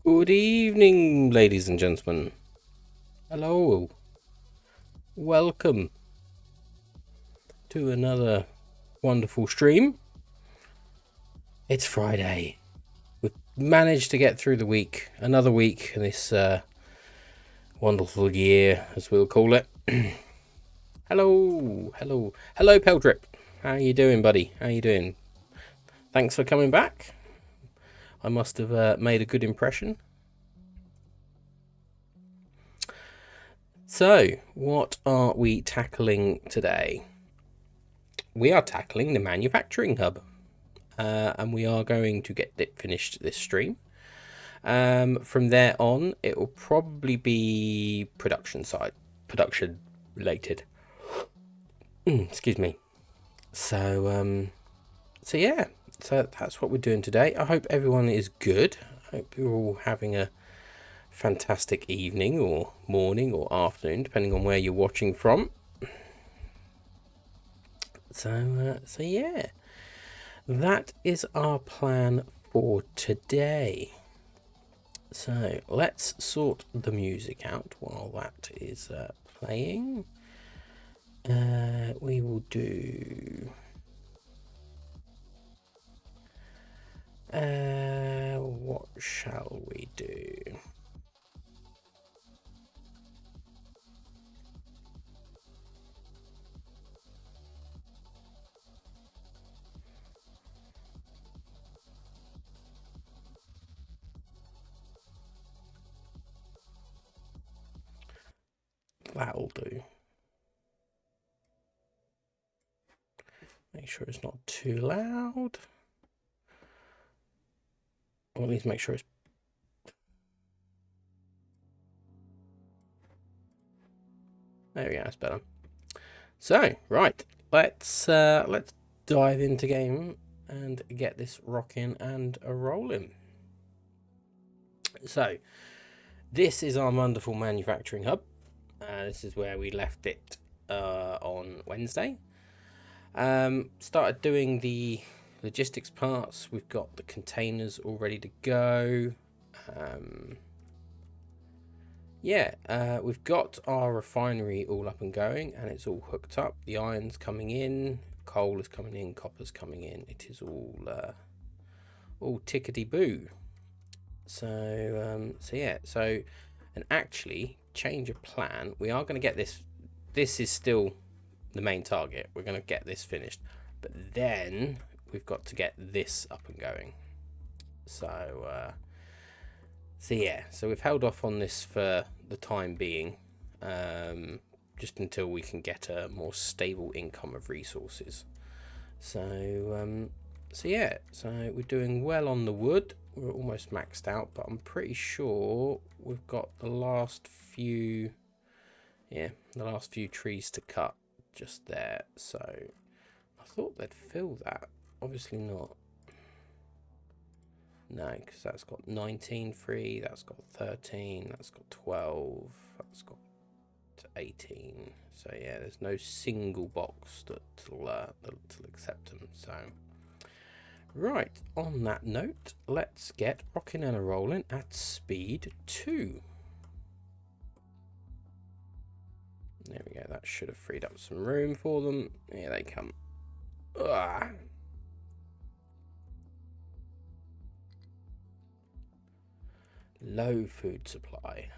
Good evening, ladies and gentlemen. Hello. Welcome to another wonderful stream. It's Friday. We've managed to get through the week, another week in this wonderful year, as we'll call it. Hello, Peldrip. How you doing, buddy? How you doing? Thanks for coming back. I must have made a good impression. So, what are we tackling today? We are tackling the manufacturing hub, and we are going to get it finished this stream. From there on, it will probably be production related. Excuse me. So yeah, so that's what we're doing today. I hope everyone is good. I hope you're all having a fantastic evening or morning or afternoon, depending on where you're watching from. So yeah, that is our plan for today. So let's sort the music out while that is playing. We will do what shall we do? That'll do. Make sure it's not too loud. Or at least make sure it's... There we go, that's better. So, right, let's dive into game and get this rocking and a rolling. So, this is our wonderful manufacturing hub. This is where we left it on Wednesday. Started doing the logistics parts. We've got the containers all ready to go. We've got our refinery all up and going, and it's all hooked up. The iron's coming in, coal is coming in, copper's coming in. It is all tickety boo. So and actually, change of plan. We are going to get this. This is still the main target. We're going to get this finished, but then we've got to get this up and going. So we've held off on this for the time being, just until we can get a more stable income of resources. So we're doing well on the wood. We're almost maxed out, but I'm pretty sure we've got the last few trees to cut just there. So I thought they'd fill that. Obviously not. No, because that's got 19 free, that's got 13, that's got 12, that's got 18. So yeah, there's no single box that'll accept them. So right, on that note, let's get rocking and a rolling at speed 2. There we go, that should have freed up some room for them. Here they come. Ugh. Low food supply.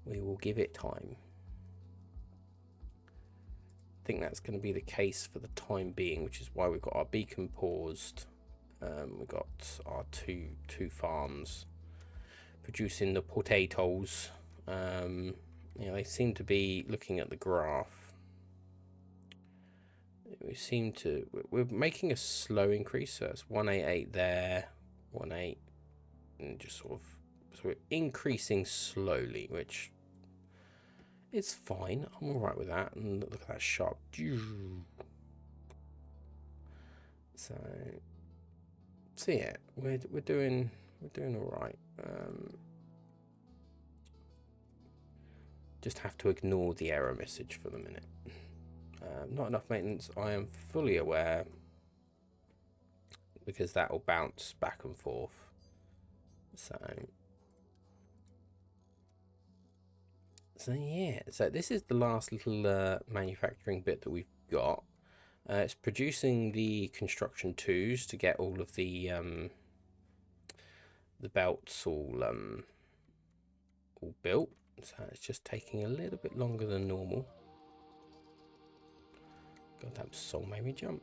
We will give it time. I think that's going to be the case for the time being, which is why we've got our beacon paused. We've got our two farms producing the potatoes. They seem to be looking at the graph. We're making a slow increase, so it's 188 there, 18, and just sort of, so we're increasing slowly, which is fine. I'm all right with that. And look at that sharp. So yeah, we're doing all right. Just have to ignore the error message for the minute. Not enough maintenance. I am fully aware. because that will bounce back and forth. So yeah, so this is the last little manufacturing bit that we've got. It's producing the construction twos to get all of the belts all built. So it's just taking a little bit longer than normal. God, that song made me jump.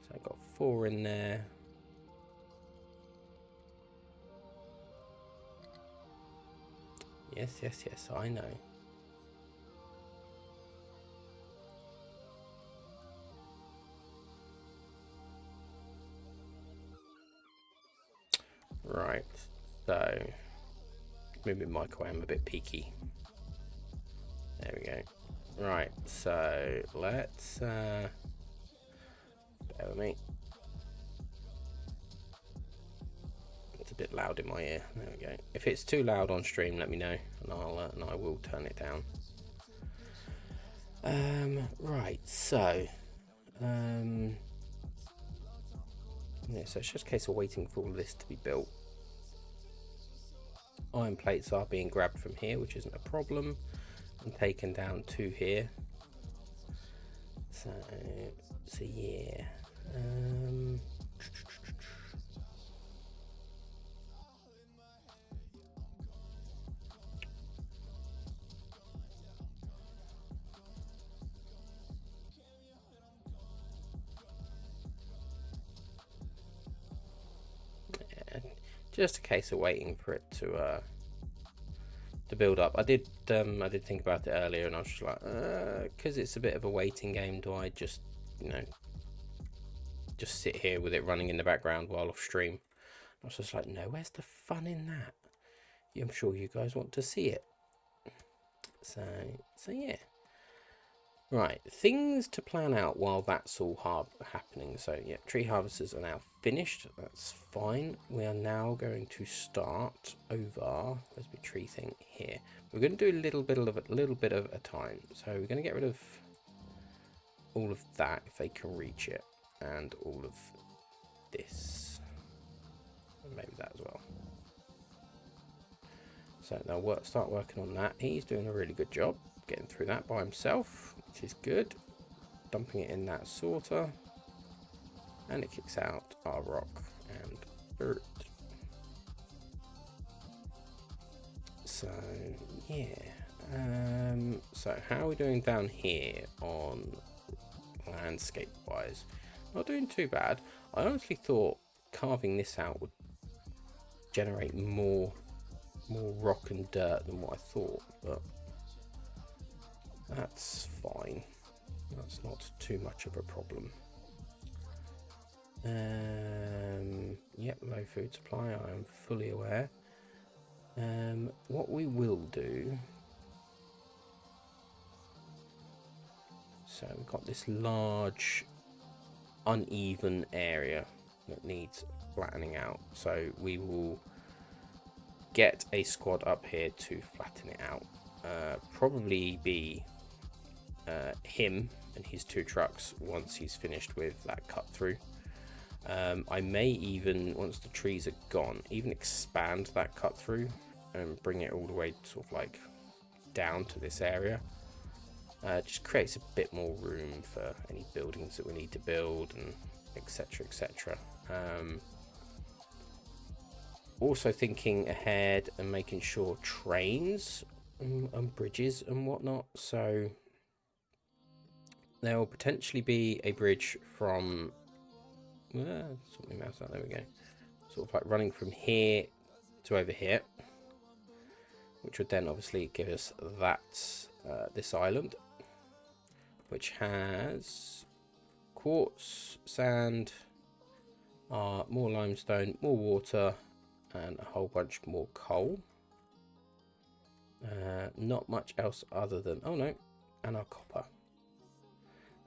So I've got 4 in there. Yes, yes, yes, I know. Right, so moving my mic away, I'm a bit peaky. There we go. Right, so let's bear with me. It's a bit loud in my ear. There we go. If it's too loud on stream, let me know, and I will turn it down. Right, so yeah, so it's just a case of waiting for all this to be built. Iron plates are being grabbed from here, which isn't a problem, and taken down to here. So yeah. Just a case of waiting for it to build up. I did think about it earlier, and I was just like, because it's a bit of a waiting game. Do I just, just sit here with it running in the background while off stream? I was just like, no, where's the fun in that? I'm sure you guys want to see it. So yeah. Right, things to plan out while that's all happening. So yeah, tree harvesters are now finished. That's fine. We are now going to start over. There's a tree thing here. We're going to do a little bit of a time. So we're going to get rid of all of that if they can reach it, and all of this, and maybe that as well. So they'll start working on that. He's doing a really good job getting through that by himself, which is good. Dumping it in that sorter, and it kicks out our rock and earth. So yeah, so how are we doing down here on landscape wise? Not doing too bad. I honestly thought carving this out would generate more rock and dirt than what I thought, but that's fine. That's not too much of a problem. Yep, low food supply, I am fully aware. What we will do, so we've got this large uneven area that needs flattening out, so we will get a squad up here to flatten it out. Probably be him and his 2 trucks once he's finished with that cut through. I may even, once the trees are gone, even expand that cut through and bring it all the way sort of like down to this area. Just creates a bit more room for any buildings that we need to build, and etc, etc. Also thinking ahead and making sure trains and bridges and whatnot. So there will potentially be a bridge from sort my mouse out, there we go, sort of like running from here to over here, which would then obviously give us that this island, which has quartz, sand, more limestone, more water, and a whole bunch more coal. Not much else other than, oh no, and our copper.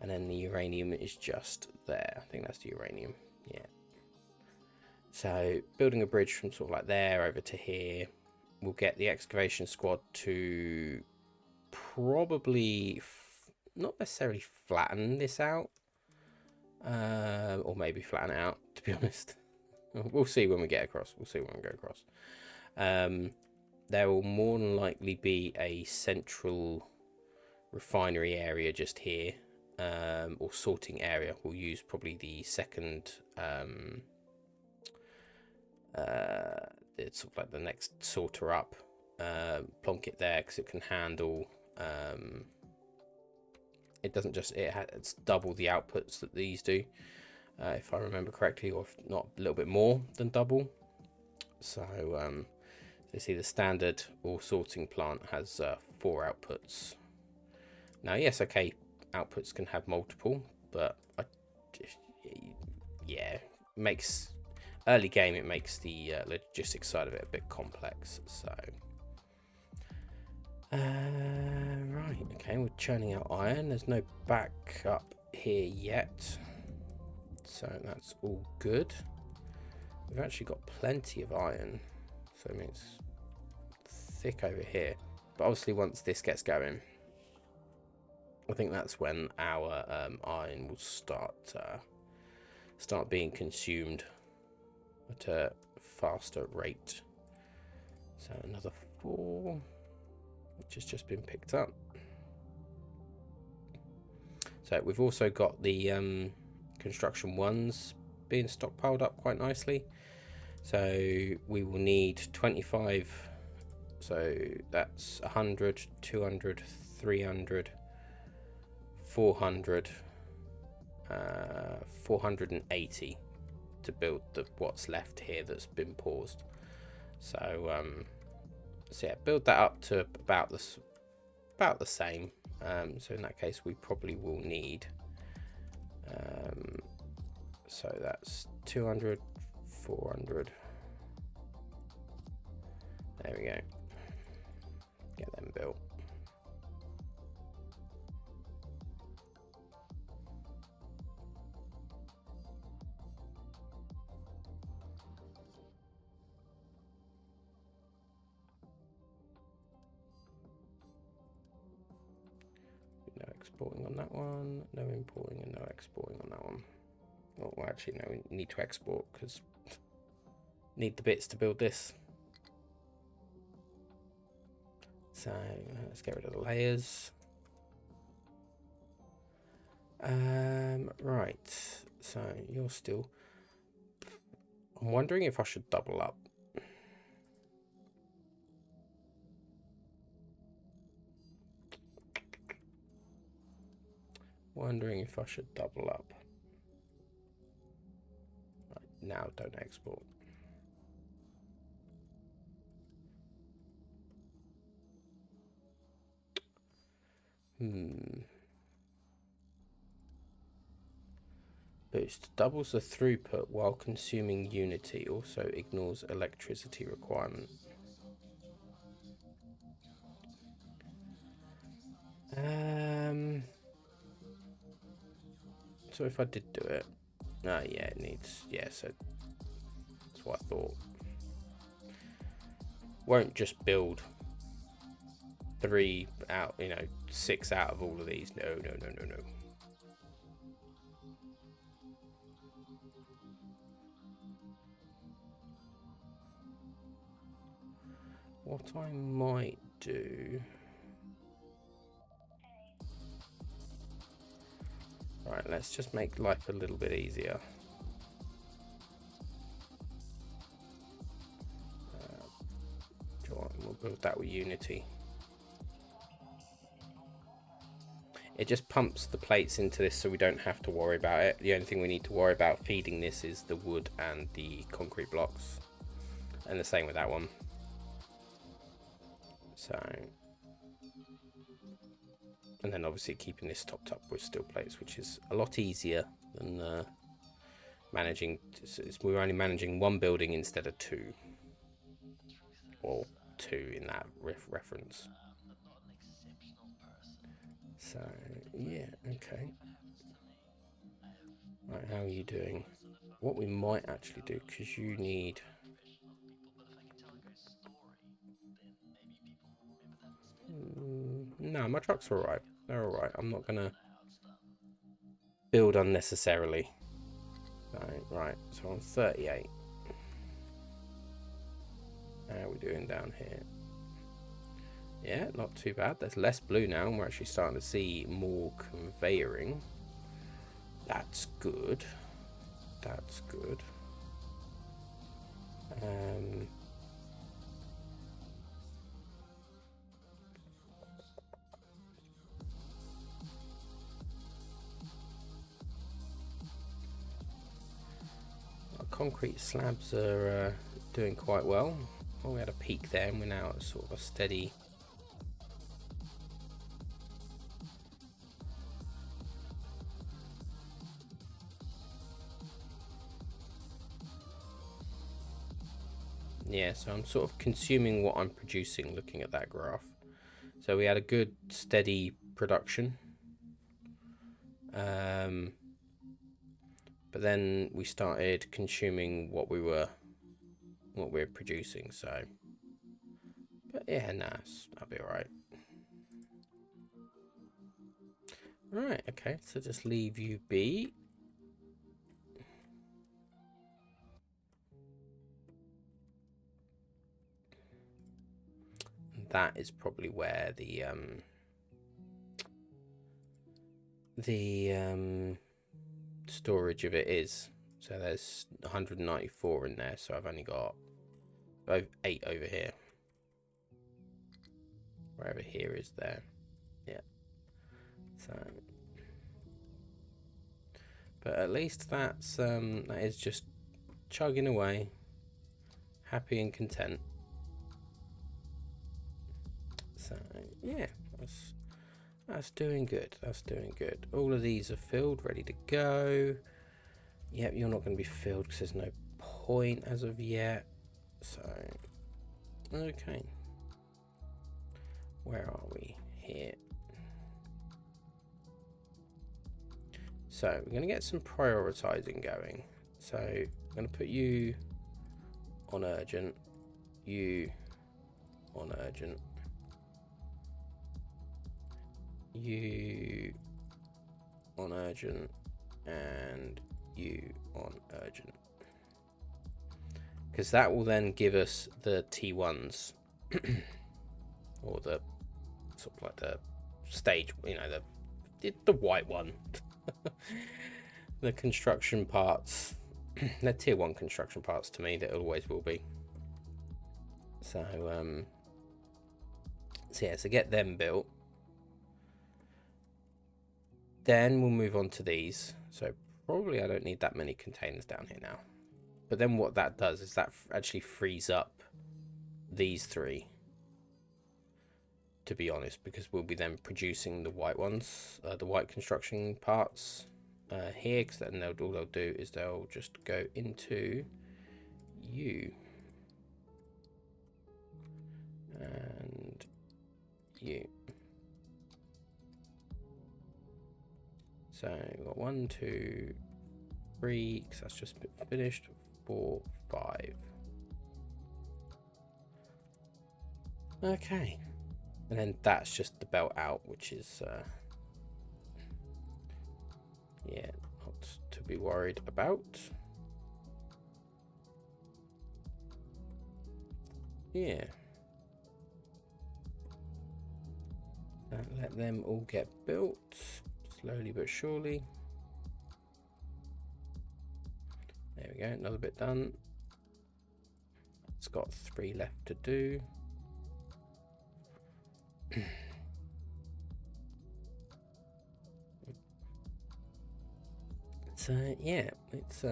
And then the uranium is just there. I think that's the uranium, yeah. So building a bridge from sort of like there over to here will get the excavation squad to probably not necessarily flatten this out, or maybe flatten it out, to be honest. We'll see when we get across. We'll see when we go across. There will more than likely be a central refinery area just here, or sorting area. We'll use probably the second, it's sort of like the next sorter up, plonk it there because it can handle, it doesn't just, it's double the outputs that these do, if I remember correctly, or if not a little bit more than double. So you see the standard ore sorting plant has 4 outputs. Now, yes, okay, outputs can have multiple, but yeah, makes early game, it makes the logistics side of it a bit complex. So right, okay, we're churning out iron. There's no backup here yet, so that's all good. We've actually got plenty of iron, so I mean it's thick over here, but obviously once this gets going, I think that's when our iron will start being consumed at a faster rate. So another 4, which has just been picked up. So we've also got the construction ones being stockpiled up quite nicely. So we will need 25. So that's 100, 200, 300, 400, 480 to build what's left here that's been paused. So so yeah, build that up to about the same. So in that case, we probably will need. So that's 200, 400. There we go. Get them built. No exporting on that one, no importing and no exporting on that one. Well, actually, no, we need to export because need the bits to build this. So let's get rid of the layers. Right, so you're still. I'm wondering if I should double up. Wondering if I should double up. Right, now don't export. Boost doubles the throughput while consuming Unity. Also ignores electricity requirement. So if I did do it, yeah, it needs, yeah, so that's what I thought. Won't just build 3 out, 6 out of all of these. No. What I might do. Right, let's just make life a little bit easier. We'll build that with Unity. It just pumps the plates into this so we don't have to worry about it. The only thing we need to worry about feeding this is the wood and the concrete blocks. And the same with that one. So, and then obviously keeping this topped up with steel plates, which is a lot easier than managing. We're only managing 1 building instead of 2, or 2 in that reference. So yeah, okay. Right, how are you doing? What we might actually do, because you need. No, my trucks are alright. They're all right. I'm not gonna build unnecessarily. Right. So on 38. How are we doing down here? Yeah, not too bad. There's less blue now, and we're actually starting to see more conveyoring. That's good. That's good. Our concrete slabs are doing quite well. Oh, we had a peak there, and we're now at sort of a steady. Yeah, so I'm sort of consuming what I'm producing looking at that graph. So we had a good steady production. But then we started consuming what we're producing, so. But yeah, nah, that'll be alright. Right, okay, so just leave you be. That is probably where the storage of it is. So there's 194 in there, so I've only got 8 over here. Wherever here is there. Yeah. So, but at least that's that is just chugging away, happy and content. So yeah, that's doing good. That's doing good. All of these are filled, ready to go. Yep, you're not going to be filled because there's no point as of yet. So, okay. Where are we? Here. So, we're going to get some prioritizing going. So, I'm going to put you on urgent, you on urgent, you on urgent, and you on urgent. Because that will then give us the T1s. Or the sort of like the stage, you know, the white one. The construction parts. They're tier 1 construction parts to me, that always will be. So yeah, so get them built. Then we'll move on to these. So probably I don't need that many containers down here now. But then what that does is that actually frees up these 3. To be honest, because we'll be then producing the white ones, the white construction parts here, because then all they'll do is they'll just go into you and you. So we've got 1, 2, 3, because that's just finished. 4, 5. Okay. And then that's just the belt out, which is, yeah, not to be worried about. Yeah. Let them all get built, slowly but surely. There we go, another bit done. It's got 3 left to do. So yeah, it's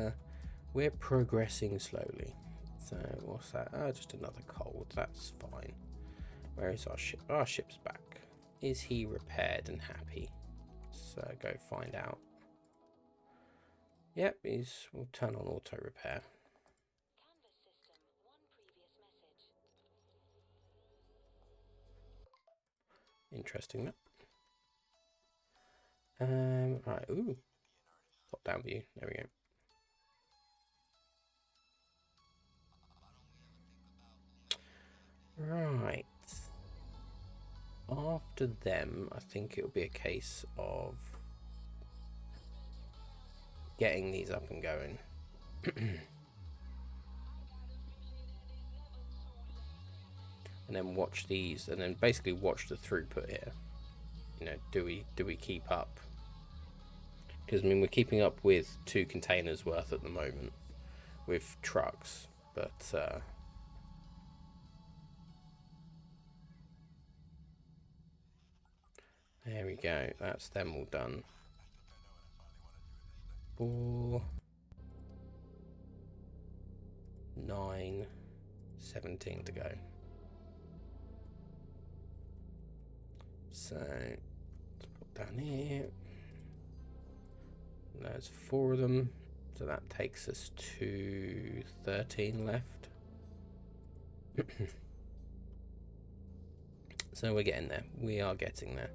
we're progressing slowly. So what's that? Oh, just another cold. That's fine. Where is our ship? Our ship's back. Is he repaired and happy? So go find out. Yep, we'll turn on auto repair. Interesting that. Right, ooh. Top down view. There we go. Right. after them, I think it'll be a case of getting these up and going. And then watch these, and then basically watch the throughput here. You know, do we keep up? Because I mean, we're keeping up with 2 containers worth at the moment with trucks, but there we go. That's them all done. 4, 9, 17 to go. So let's put down here. There's 4 of them, so that takes us to 13 left. So we're getting there. We are getting there.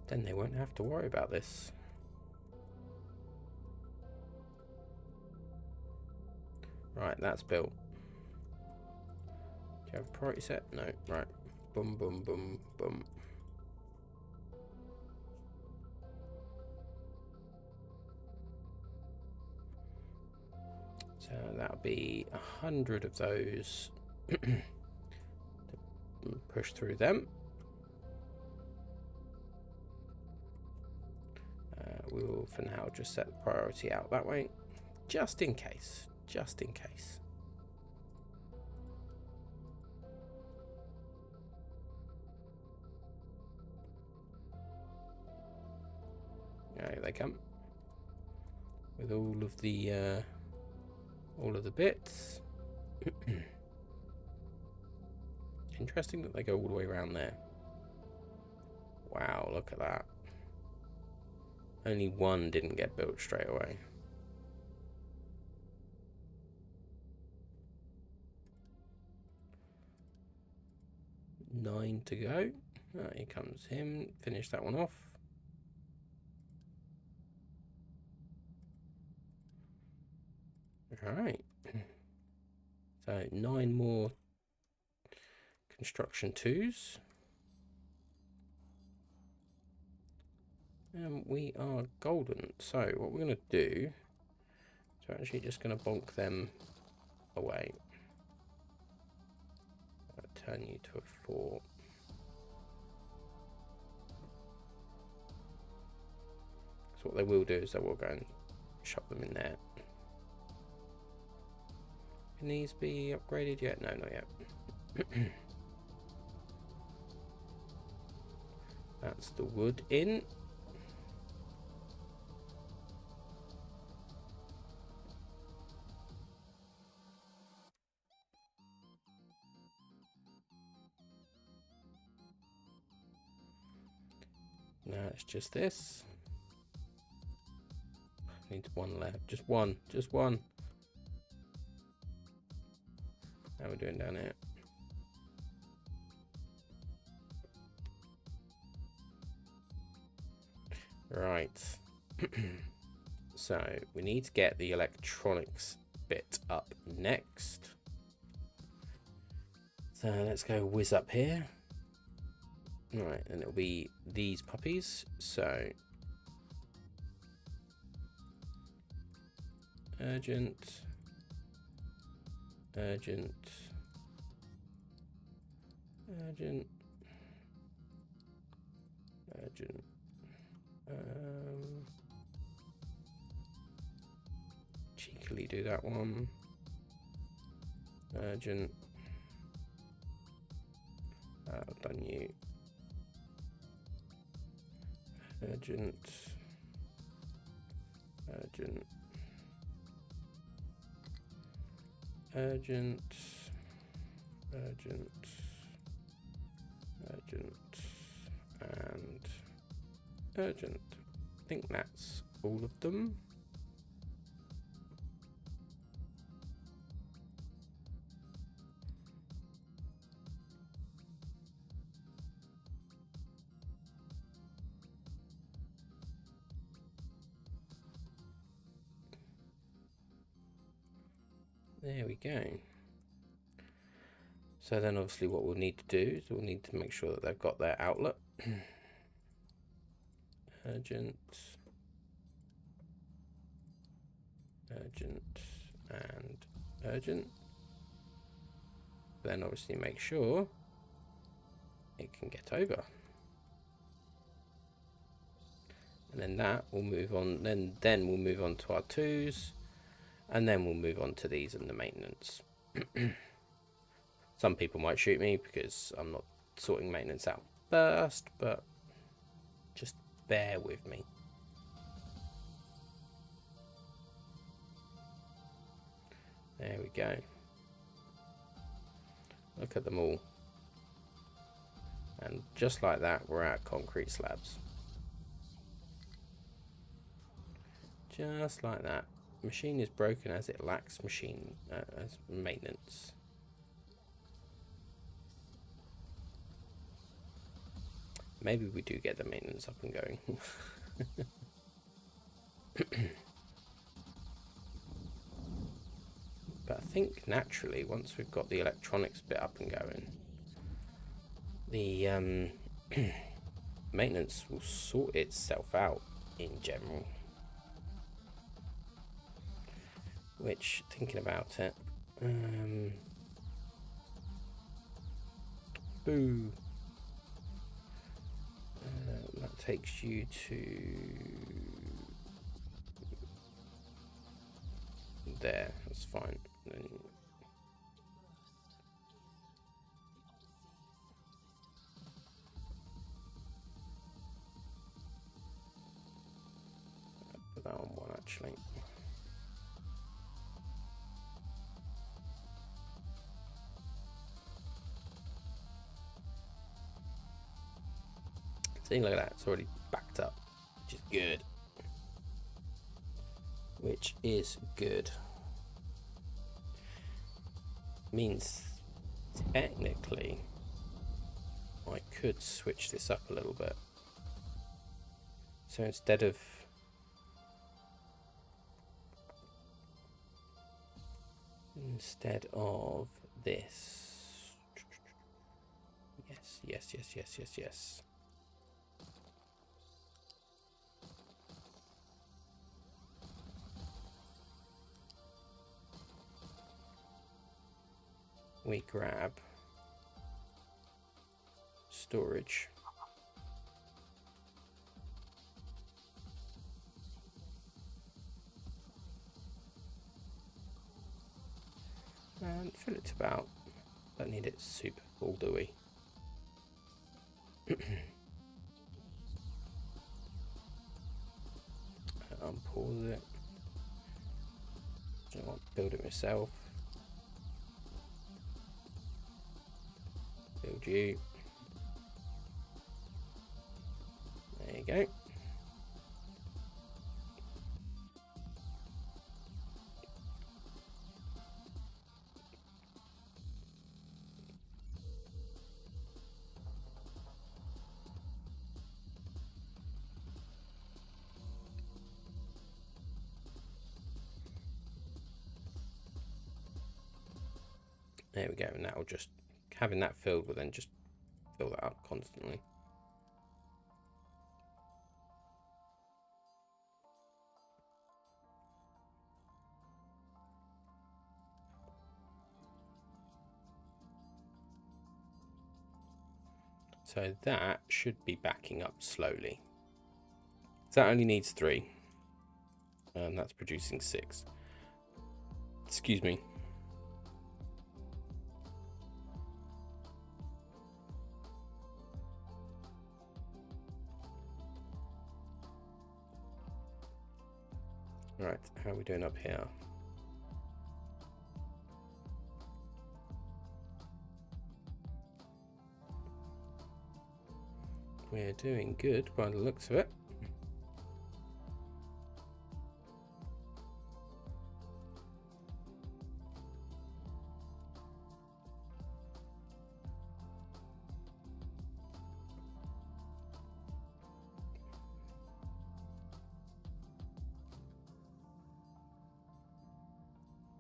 Then they won't have to worry about this. Right, that's built. Do you have a priority set? No. Right. Boom, boom, boom, boom. So that'll be 100 of those to push through them. We will, for now, just set the priority out that way, just in case. Just in case. There they come. With all of the bits. Interesting that they go all the way around there. Wow, look at that. Only 1 didn't get built straight away. Nine to go. Here comes him. Finish that one off. Alright. So 9 more construction 2s. And we are golden. So what we're going to do is we're actually just going to bonk them away. I'll turn you to a 4. So what they will do is they will go and shove them in there. Can these be upgraded yet? No, not yet. That's the wood in. Now it's just this. Needs 1 left. Just one. Just one. How are we doing down here? Right. So we need to get the electronics bit up next. So let's go whiz up here. Right, and it'll be these puppies. So urgent, urgent, urgent, urgent. Cheekily do that one. Urgent. I've done you. Urgent. Urgent. Urgent. Urgent. Urgent. And urgent. I think that's all of them. There we go. So then obviously what we'll need to do is we'll need to make sure that they've got their outlet. Urgent, urgent, and urgent. Then obviously make sure it can get over. And then that will move on, then we'll move on to our twos, and then we'll move on to these and the maintenance. Some people might shoot me because I'm not sorting maintenance out first, but just bear with me. There we go. Look at them all. And just like that, we're at concrete slabs. Just like that. Machine is broken as it lacks machine as maintenance. Maybe we do get the maintenance up and going. But I think naturally, once we've got the electronics bit up and going, the maintenance will sort itself out in general. Which, thinking about it, boo. That takes you to there. That's fine. Then put that on one actually. See, look at that, it's already backed up, which is good. Which is good. Means technically I could switch this up a little bit. So instead of this, yes. We grab storage. And fill it to about, don't need it super full, do we? Unpause it. I want to build it myself. Build you. There you go. There we go, and that will just, having that filled will then just fill that up constantly. So that should be backing up slowly. So that only needs 3. And that's producing 6. Excuse me. Right, how are we doing up here? We're doing good by the looks of it.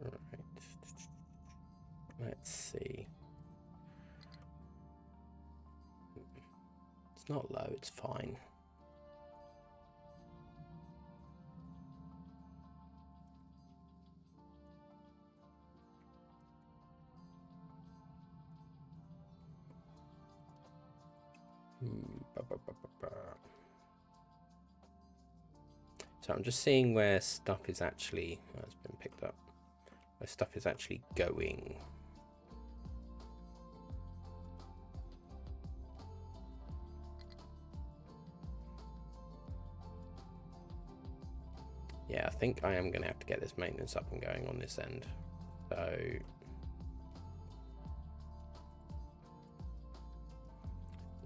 Right. Let's see. It's not low, it's fine. So I'm just seeing where stuff is actually, oh, it's been picked up, where stuff is actually going. Yeah, I think I am going to have to get this maintenance up and going on this end. So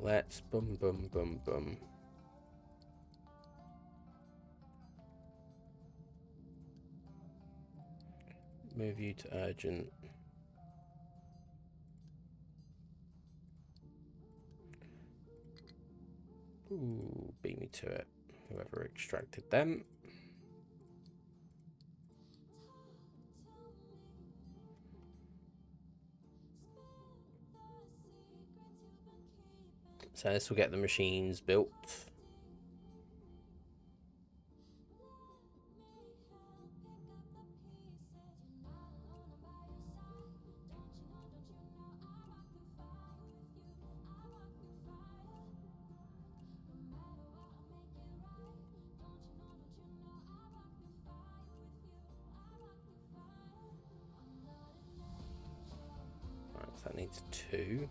let's boom, boom, boom, boom. Move you to urgent. Ooh, beat me to it. Whoever extracted them. So this will get the machines built. Right, so that needs 2.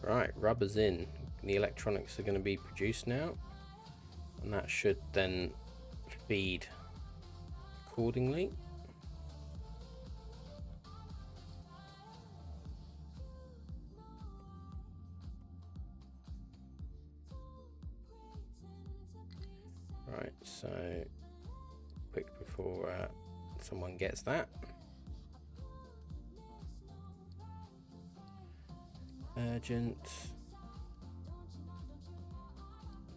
Right, rubber's in. The electronics are going to be produced now, and that should then feed accordingly. Right, so quick before someone gets that. Urgent.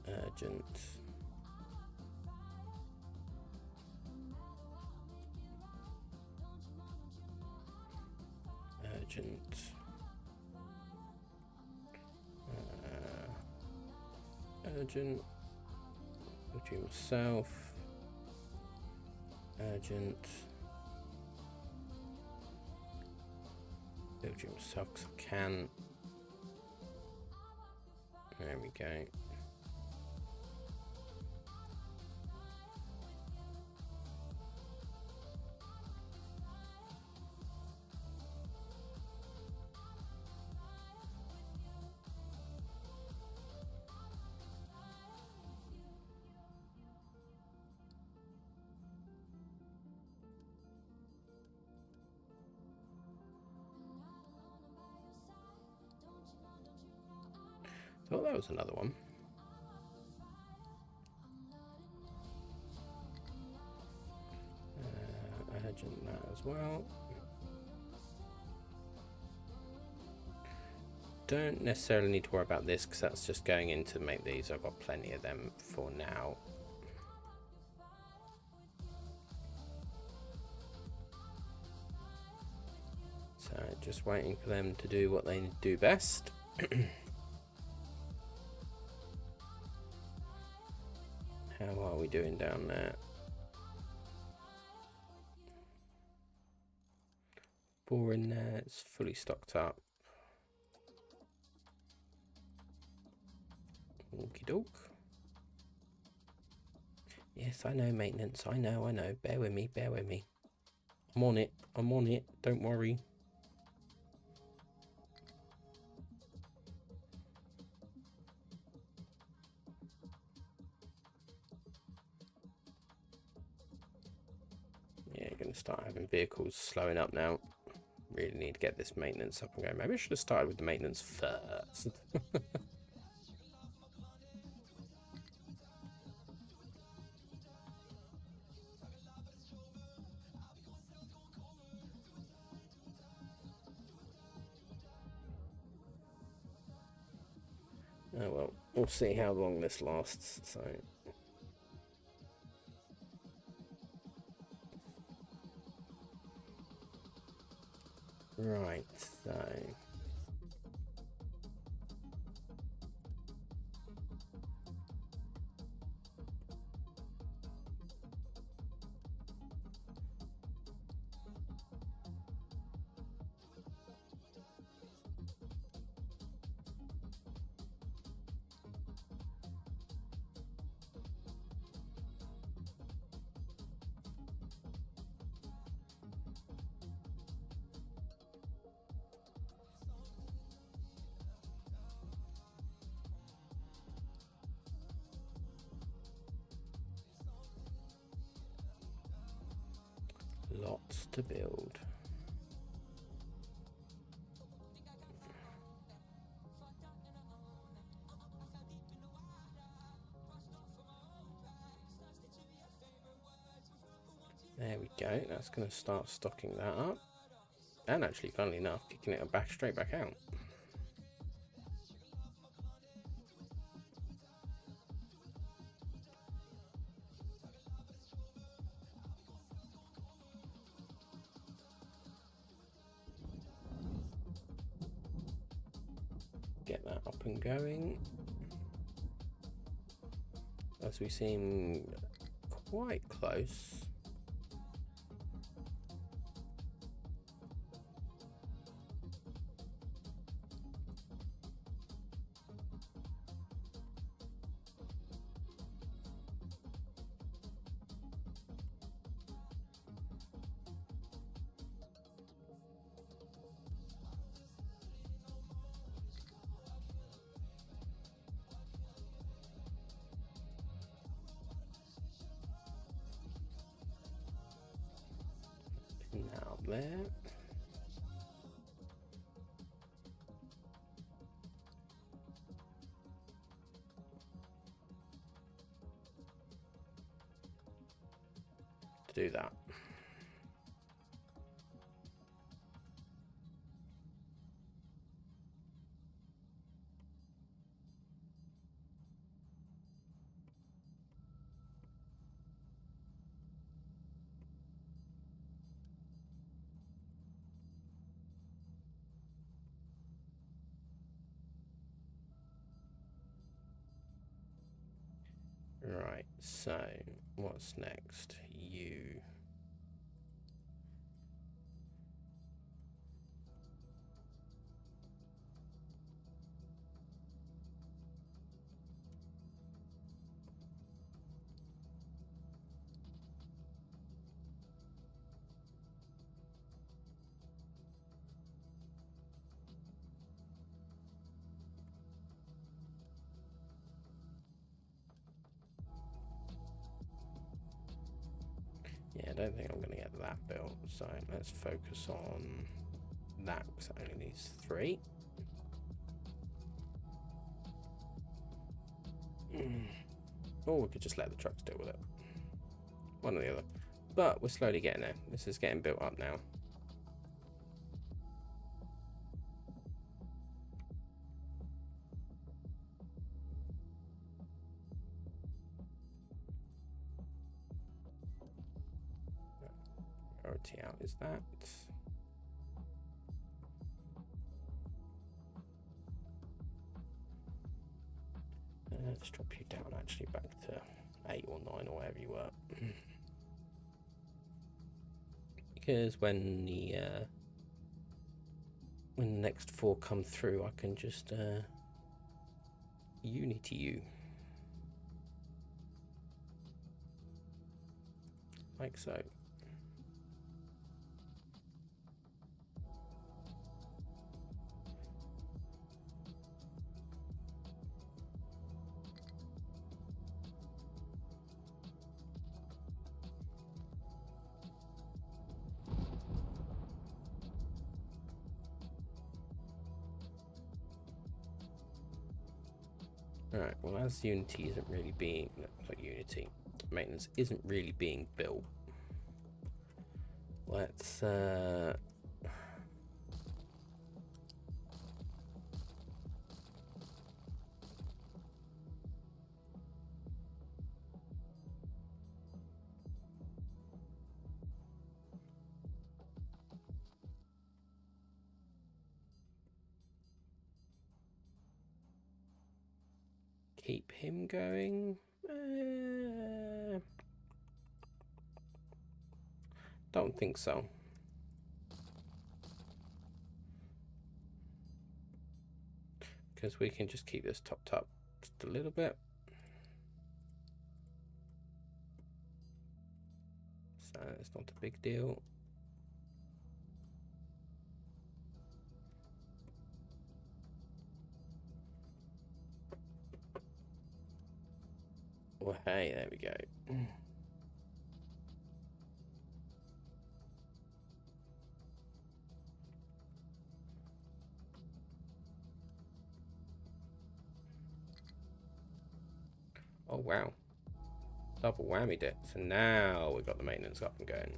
Urgent. Urgent. Urgent. Between myself. Urgent. Build you myself because I can. There we go. Thought that was another one. Urgent that as well. Don't necessarily need to worry about this because that's just going in to make these. I've got plenty of them for now. So just waiting for them to do what they do best. How are we doing down there? 4 in there, it's fully stocked up. Okie doke. Yes, I know maintenance, I know. Bear with me, bear with me. I'm on it, don't worry. Yeah, going to start having vehicles slowing up now. Really need to get this maintenance up and going. Maybe I should have started with the maintenance first. Oh well, we'll see how long this lasts. So. Right, so lots to build. There we go. That's going to start stocking that up. And actually, funnily enough, kicking it back straight back out. Get that up and going. As we seem quite close. Now there. To do that. Right, so what's next? You. Yeah, I don't think I'm going to get that built, so let's focus on that because it only needs 3. Or we could just let the trucks deal with it. One or the other. But we're slowly getting there. This is getting built up now. Priority out is that. Let's drop you down actually back to 8 or 9 or wherever you were. Because when the next 4 come through, I can just unity you. Like so. Alright, well as Unity isn't really being, like Unity, maintenance isn't really being built, let's keep him going. Don't think so. Because we can just keep this topped up just a little bit. So it's not a big deal. Well, hey, there we go. Oh, wow. Double whammied it. So now we've got the maintenance up and going.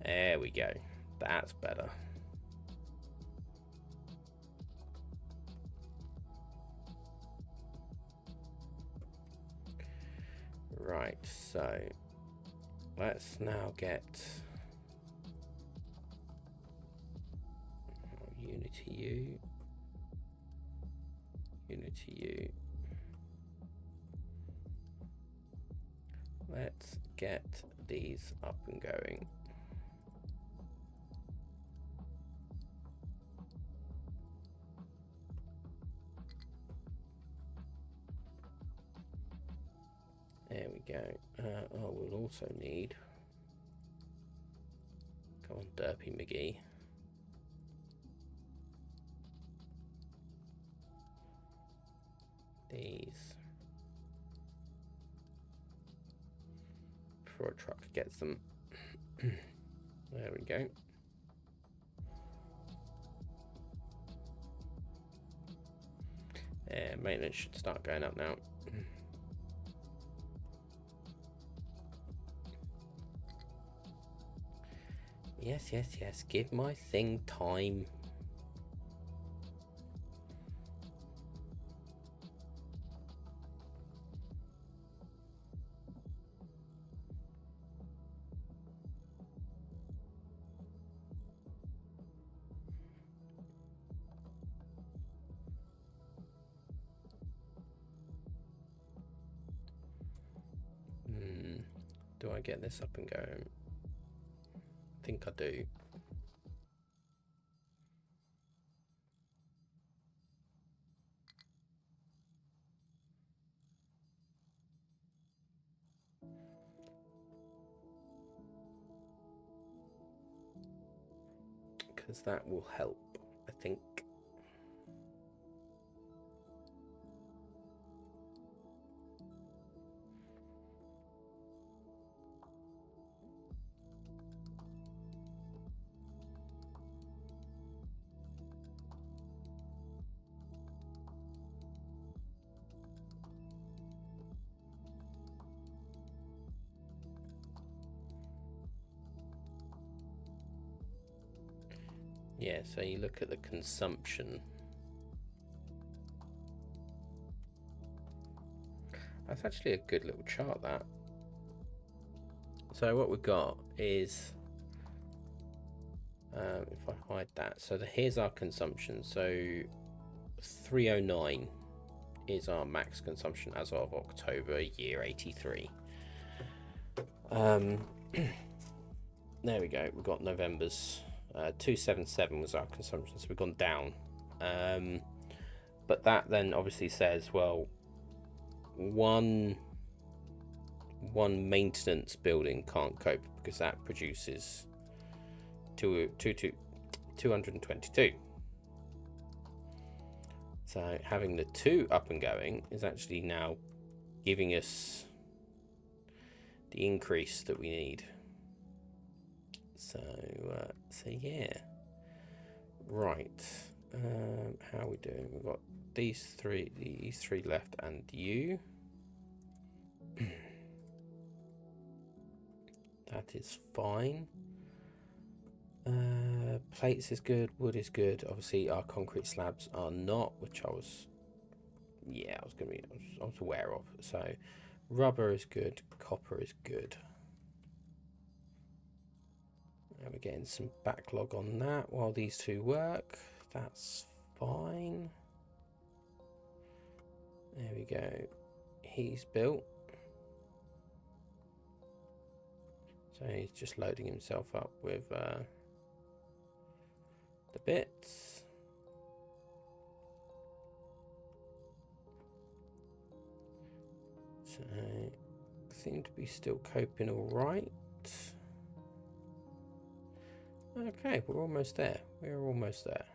There we go. That's better. Right, so let's now get Unity U. Unity U. Let's get these up and going. There we go. Oh, we'll also need. Come on, Derpy McGee. These. Before a truck gets them. There we go. Yeah, maintenance should start going up now. Yes, yes, yes. Give my thing time. Do I get this up and going? I think I do. Because that will help, I think. Yeah, so you look at the consumption. That's actually a good little chart, that. So what we've got is, if I hide that, so here's our consumption. So 309 is our max consumption as of October year 83. There we go, we've got November's. 277 was our consumption, so we've gone down. But that then obviously says, well, one maintenance building can't cope because that produces 222. So having the 2 up and going is actually now giving us the increase that we need. So yeah, right. How are we doing? We've got these three left, and you. That is fine. Plates is good. Wood is good. Obviously, our concrete slabs are not, which I was aware of. So, rubber is good. Copper is good. And we're getting some backlog on that while these 2 work. That's fine. There we go. He's built. So he's just loading himself up with the bits. So seem to be still coping all right. Okay, we're almost there. We're almost there.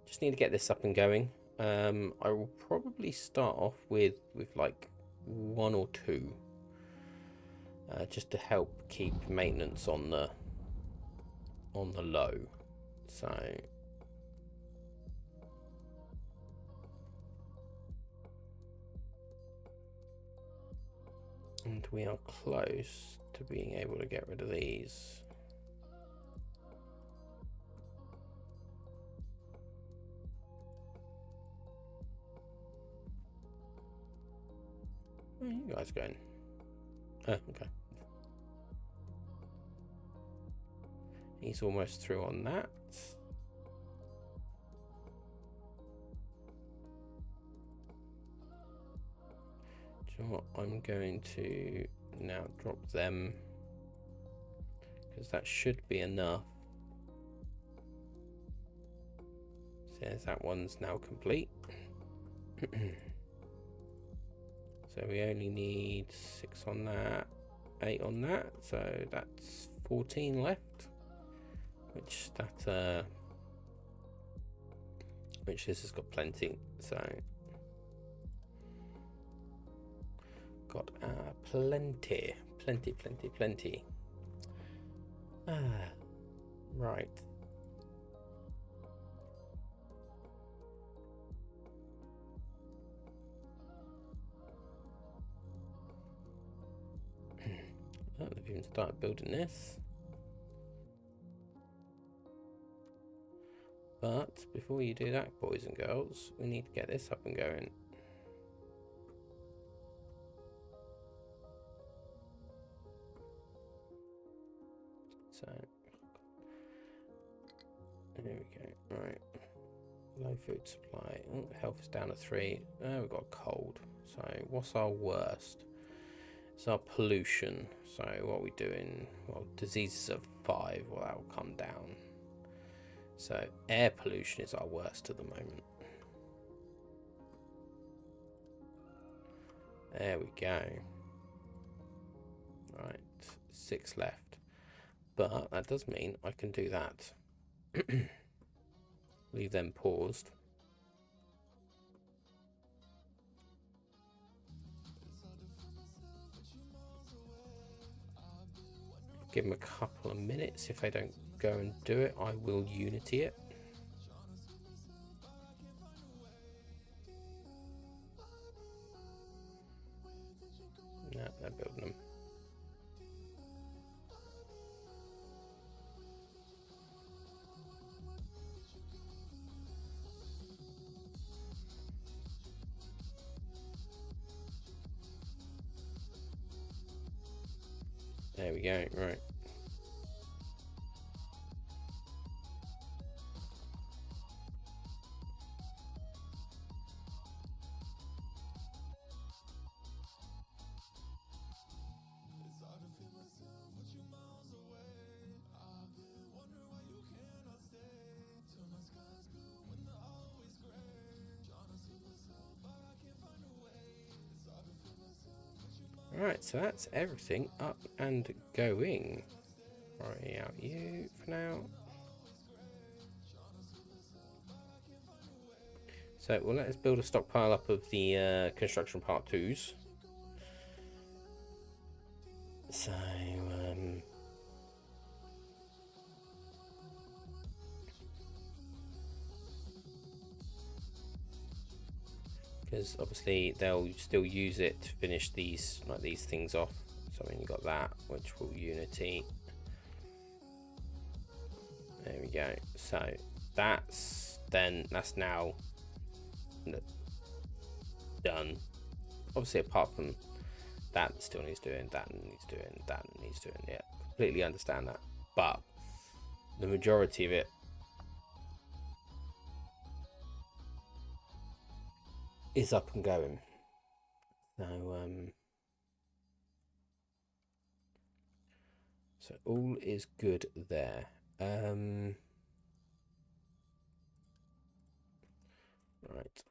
Just need to get this up and going. I will probably start off with like 1 or 2, just to help keep maintenance on the low. So and we are close to being able to get rid of these. Where are you guys going? Oh, okay. He's almost through on that. Do you know what? I'm going to now drop them, because that should be enough. Says that one's now complete. So we only need 6 on that, 8 on that, so that's 14 left. Which this has got plenty. So got plenty. Right. Oh, they've even started building this. But before you do that, boys and girls, we need to get this up and going. So there we go. Right, low food supply. Oh, health is down to 3. Oh, we've got a cold. So what's our worst? It's our pollution. So what are we doing? Well, diseases of 5. Well, that will come down. So air pollution is our worst at the moment. There we go. Right, 6 left. But that does mean I can do that. Leave them paused. Give them a couple of minutes. If they don't go and do it, I will Unity it. No, they're building them. There we go, right. Right, so that's everything up and going. Right, out you for now. So well, let's build a stockpile up of the construction part 2s. So because obviously they'll still use it to finish these things off. So when you got that, which will Unity. There we go. So that's now done. Obviously, apart from that, still needs doing, that needs doing, that needs doing. Yeah, completely understand that. But the majority of it is up and going. So all is good there. Right,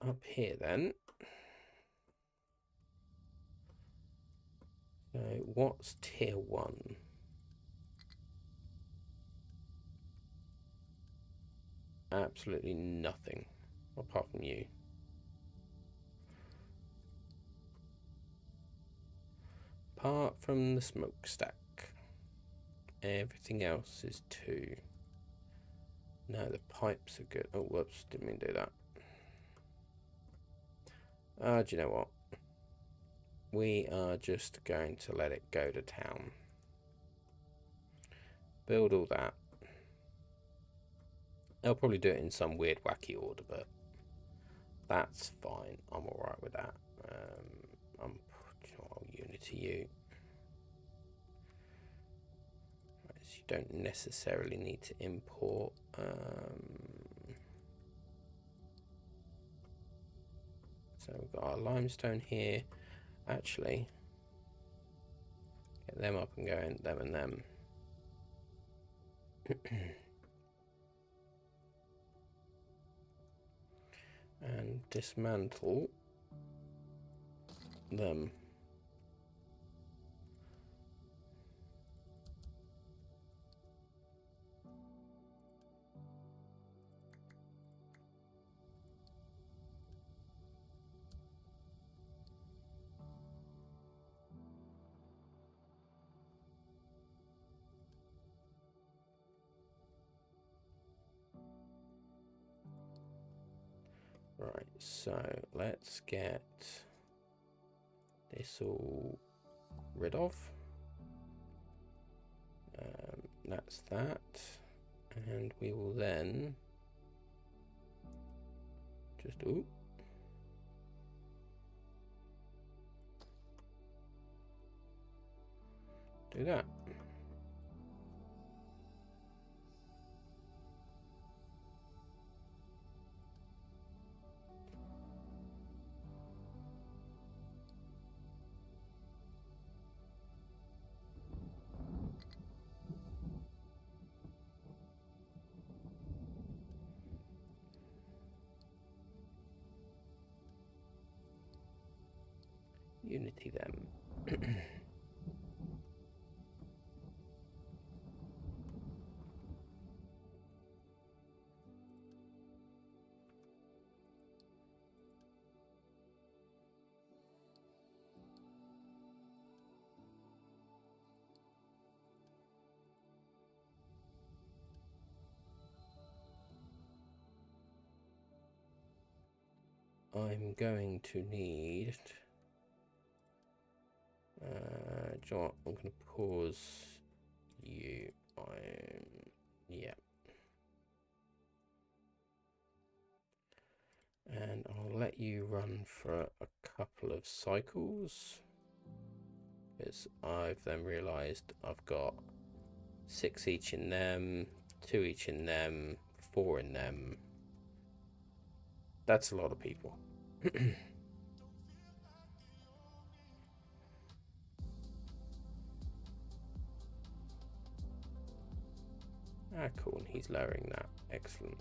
up here then. So what's tier 1? Absolutely nothing apart from you. Apart from the smokestack, everything else is 2. No, the pipes are good. Oh, whoops, didn't mean to do that. Do you know what? We are just going to let it go to town. Build all that. They'll probably do it in some weird wacky order, but that's fine. I'm alright with that. I'll Unity you. You don't necessarily need to import. So we've got our limestone here. Actually, get them up and going, them and them. And dismantle them. Right, so let's get this all rid of. That's that. And we will then just do that. Unity them. I'm going to need. Do you know what? I'm going to pause you. Yeah. And I'll let you run for a couple of cycles. Because I've then realised I've got 6 each in them, 2 each in them, 4 in them. That's a lot of people. Ah, cool, and he's lowering that. Excellent.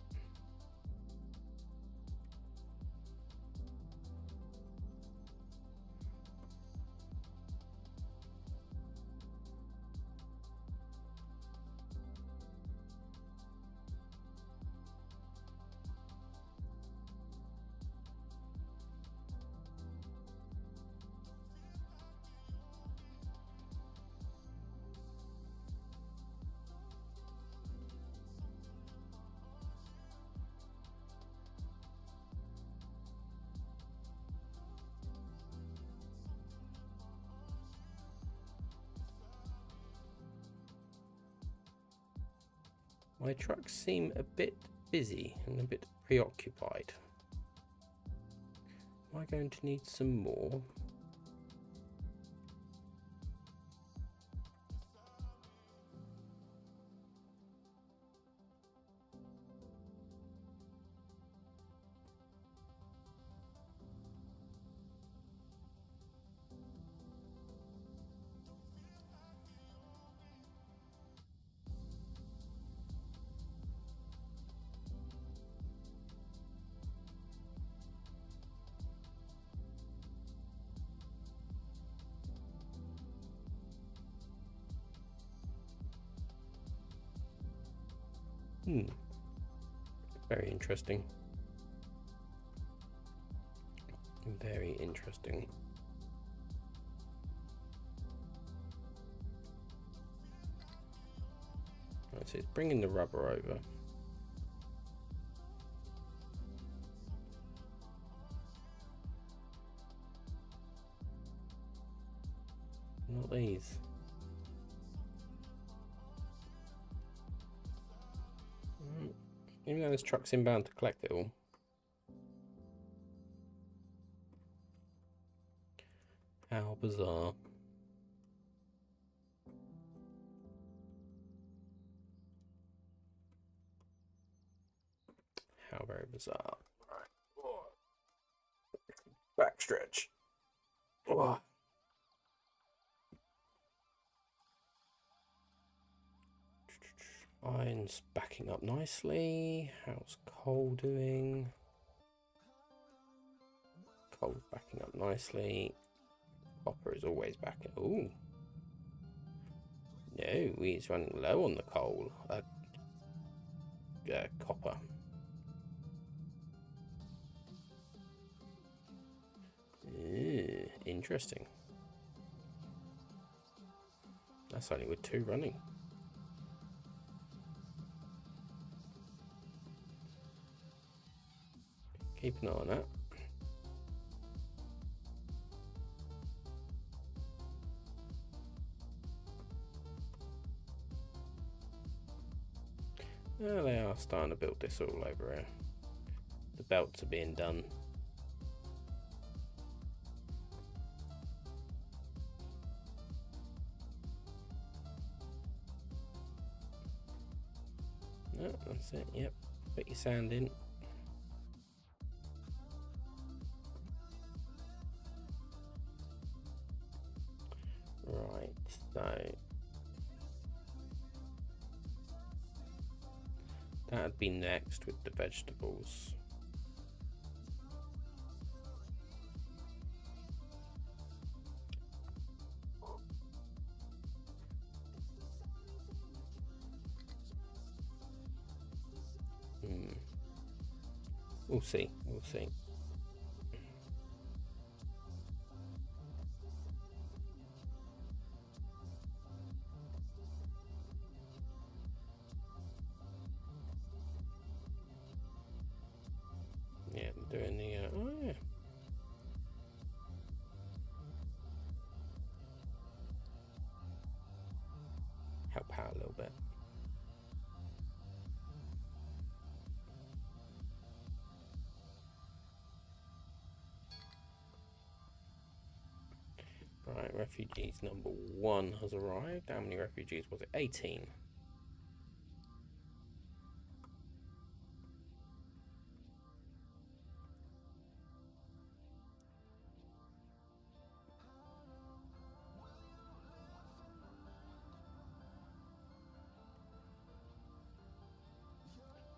My trucks seem a bit busy and a bit preoccupied. Am I going to need some more? Very interesting. Very interesting. Right, so it's bringing the rubber over. Not these. Even though this truck's inbound to collect it all. How bizarre. How very bizarre. Right. Back stretch. Oh. Iron's backing up nicely. How's coal doing? Coal's backing up nicely. Copper is always backing. Ooh. No, he's running low on the coal. Copper. Interesting. That's only with 2 running. Keep an eye on that. Well, they are starting to build this all over here. The belts are being done. No, that's it, yep. Put your sand in. Right, so that'd be next with the vegetables. We'll see, we'll see. Yeah, I'm doing the, oh yeah. Help out a little bit. Right, refugees number 1 has arrived. How many refugees was it? 18.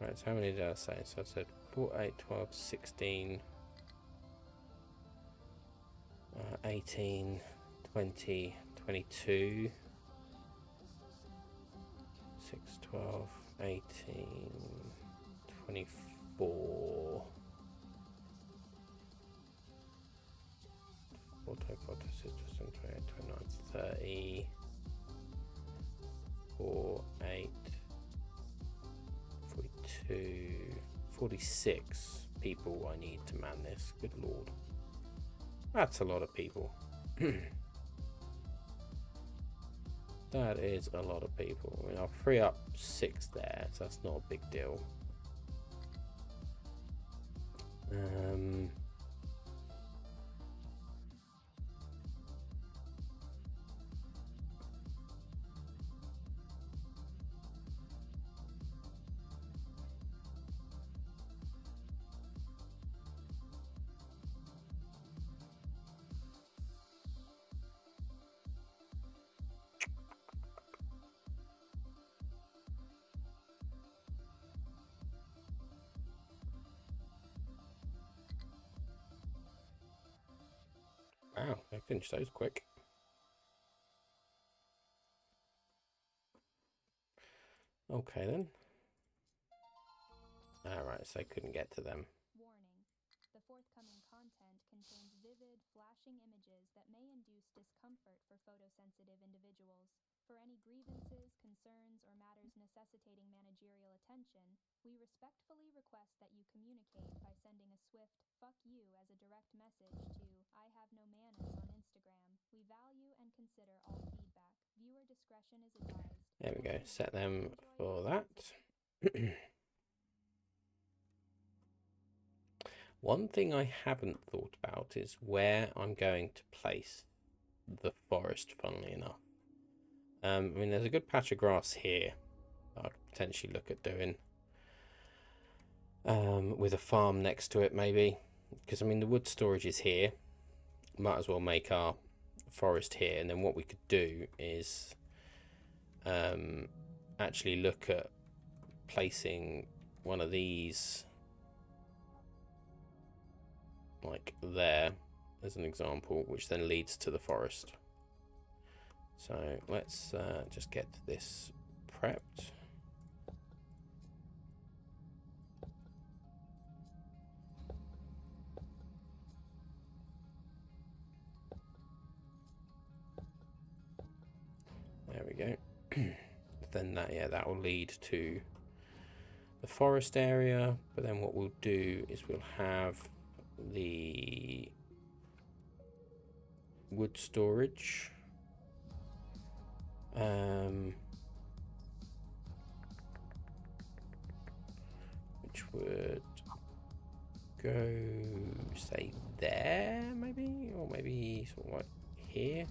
Right, so how many did I say? So I said 4, 8, 12, 16, 18, 20, 22, 6, 12, 18, 24, 4, 25, 26, 27, 28, 29, 30, 4, 8, 42, 46 people I need to man this. Good lord. That's a lot of people. That is a lot of people. I mean, I'll free up 6 there, so that's not a big deal. Wow, I finished those quick. Okay then. Right, so I couldn't get to them. Warning. The forthcoming content contains vivid, flashing images that may induce discomfort for photosensitive individuals. For any grievances, concerns, or matters necessitating managerial attention, we respectfully request that you communicate by sending a swift "fuck you" as a direct message to I Have No Manners on Instagram. We value and consider all feedback. Viewer discretion is advised. There we go, set them for that. One thing I haven't thought about is where I'm going to place the forest, funnily enough. I mean, there's a good patch of grass here I could potentially look at doing. With a farm next to it, maybe. Because, I mean, the wood storage is here. Might as well make our forest here. And then what we could do is actually look at placing one of these like there as an example, which then leads to the forest. So let's just get this prepped. There we go. Then that will lead to the forest area, but then what we'll do is we'll have the wood storage, which would go, say, there maybe, or maybe sort of like here.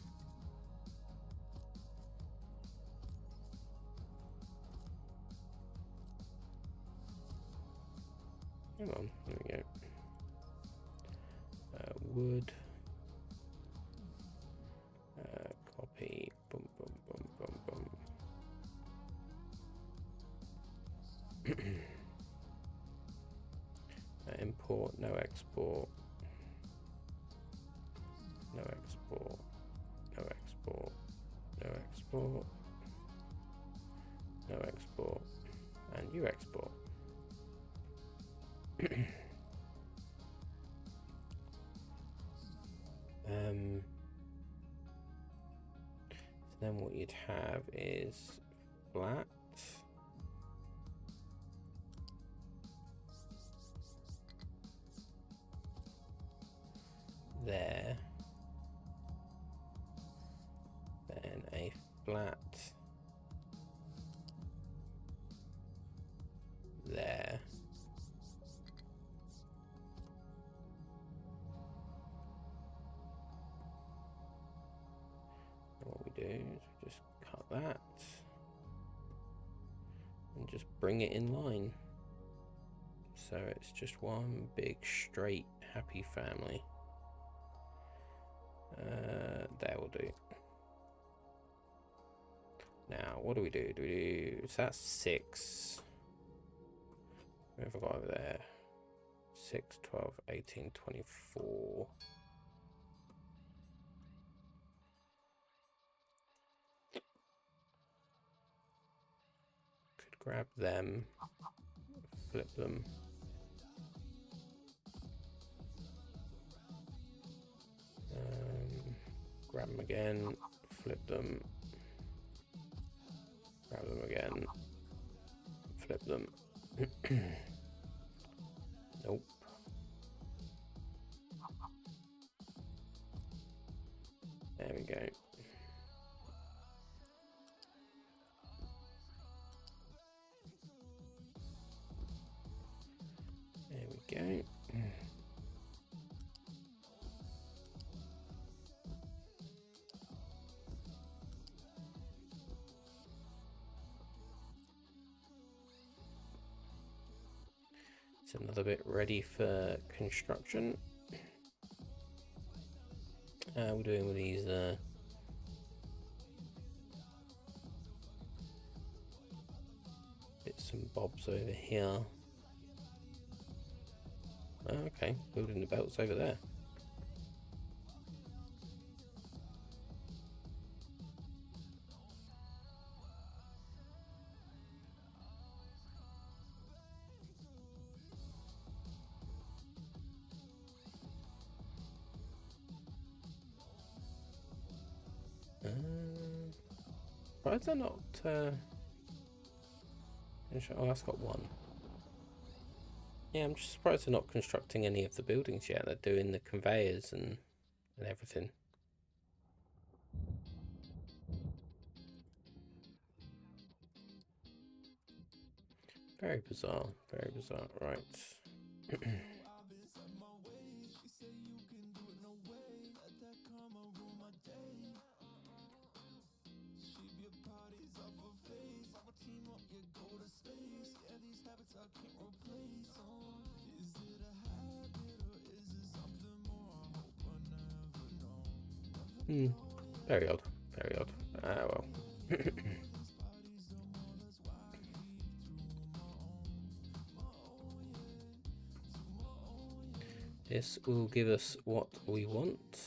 Come on, there we go. Wood. Copy. Boom, boom, boom, boom, boom. Import, no export. No export. No export. No export. No export. And you export. So then what you'd have is flat. There. Then a flat there. What we do is we just cut that and just bring it in line. So it's just one big straight happy family. There will do. Now what do we do? So that's 6. What have I got over there? 6, 12, 18, 24. Could grab them, flip them. Grab them again, flip them. Grab them again, flip them. Nope. There we go. There we go. It's another bit ready for construction. How are we doing with these bits and bobs over here? Oh, okay, building the belts over there. Why is that not? Oh, that's got one. Yeah, I'm just surprised they're not constructing any of the buildings yet. They're doing the conveyors and everything. Very bizarre. Very bizarre. Right. Very odd. Very odd. Well. This will give us what we want.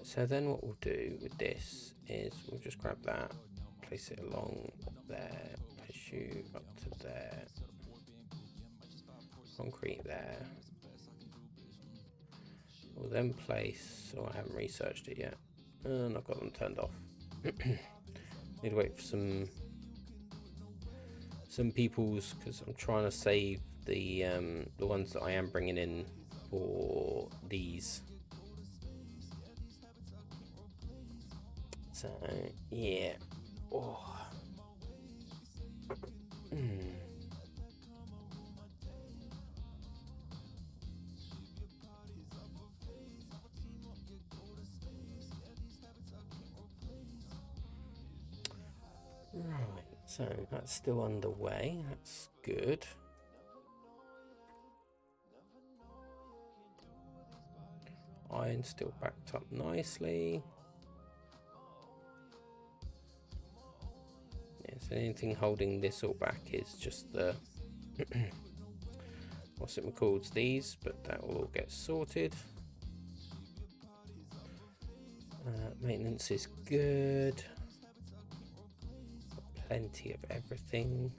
So then what we'll do with this is we'll just grab that, place it along there, place you up to there, concrete there. We'll then place, oh, I haven't researched it yet, and I've got them turned off. Need to wait for some people's, because I'm trying to save the ones that I am bringing in for these. So yeah. Oh. Right, so that's still underway. That's good. Iron's still backed up nicely. Yeah, so anything holding this all back is just the what's it called? These, but that will all get sorted. Maintenance is good. Plenty of everything.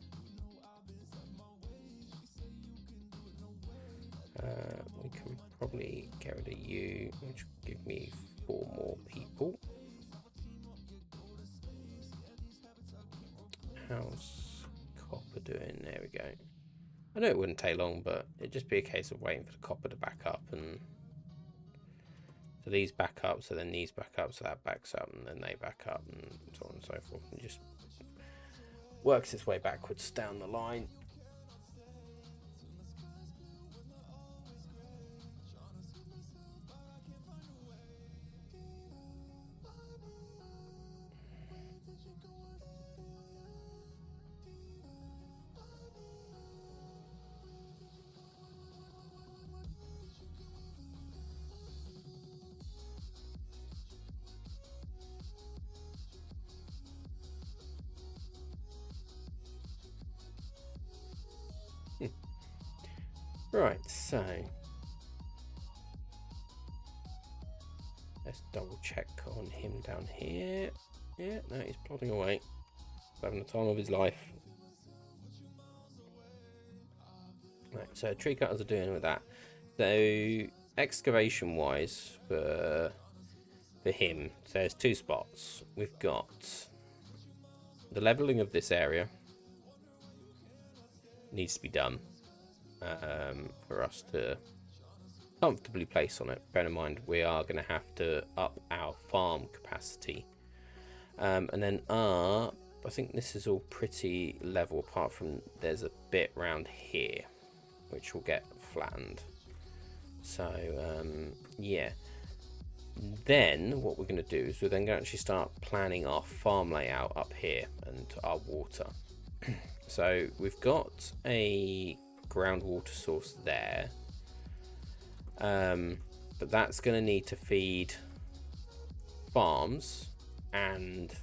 We can probably get rid of you, which will give me 4 more people. How's copper doing? There we go. I know it wouldn't take long, but it'd just be a case of waiting for the copper to back up, and so these back up, so then these back up, so that backs up, and then they back up, and so on and so forth, and just works its way backwards down the line. Right, so let's double check on him down here. Yeah, no, he's plodding away, having the time of his life. Right, so tree cutters are doing with that. So excavation wise for him, so there's 2 spots. We've got the leveling of this area needs to be done for us to comfortably place on it. Bear in mind, we are going to have to up our farm capacity, and then I think this is all pretty level, apart from there's a bit around here which will get flattened. So yeah, then what we're going to do is we're then going to actually start planning our farm layout up here and our water. So we've got a groundwater source there, but that's going to need to feed farms and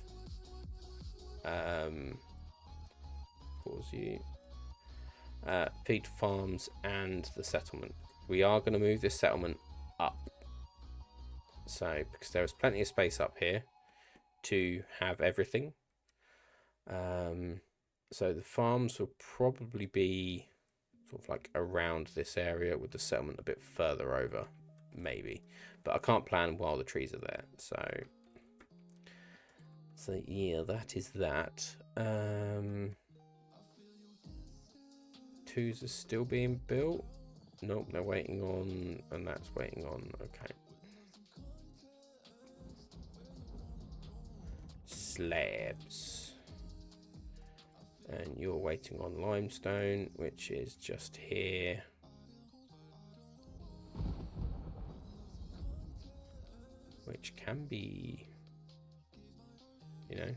feed farms and the settlement. We are going to move this settlement up, so because there is plenty of space up here to have everything. So the farms will probably be sort of like around this area, with the settlement a bit further over. maybe. But I can't plan while the trees are there. So yeah, that is that. 2s are still being built. Nope, they're waiting on, and that's waiting on. Okay. Slabs. And you're waiting on limestone, which is just here. Which can be, you know.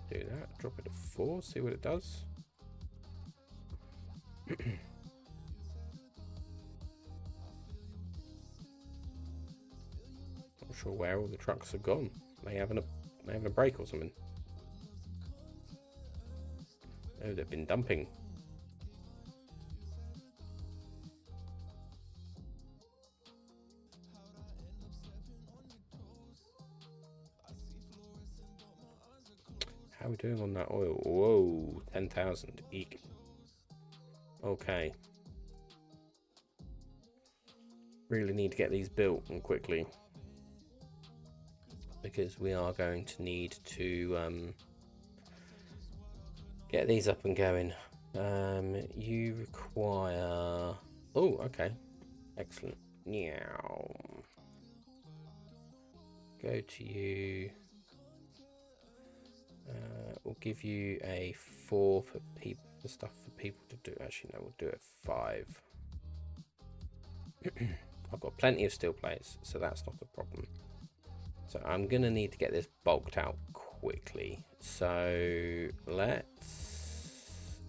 Do that, drop it to 4, see what it does. Not sure where all the trucks have gone. They having a break or something. Oh, they've been dumping. How are we doing on that oil? Whoa, 10,000. Eek. Okay. Really need to get these built and quickly. Because we are going to need to get these up and going. You require... Oh, okay. Excellent. Meow. Go to you. We'll give you a 4 for people, for stuff for people to do. Actually, no, we'll do it 5. I've got plenty of steel plates, so that's not a problem. So I'm gonna need to get this bulked out quickly. So let's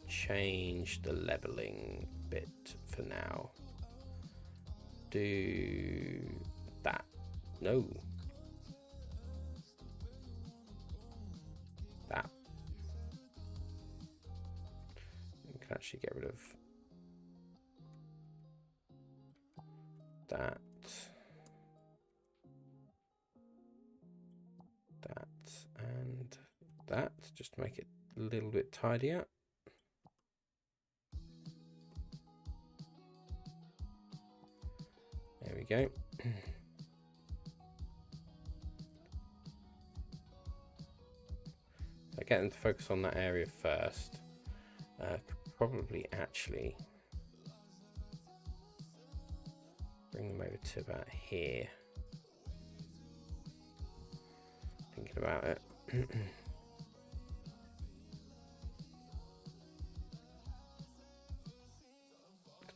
change the leveling bit for now. Do that. No. That. We can actually get rid of that. That and that, just to make it a little bit tidier. There we go. So get them to focus on that area first. Could probably actually bring them over to about here. Thinking about it. I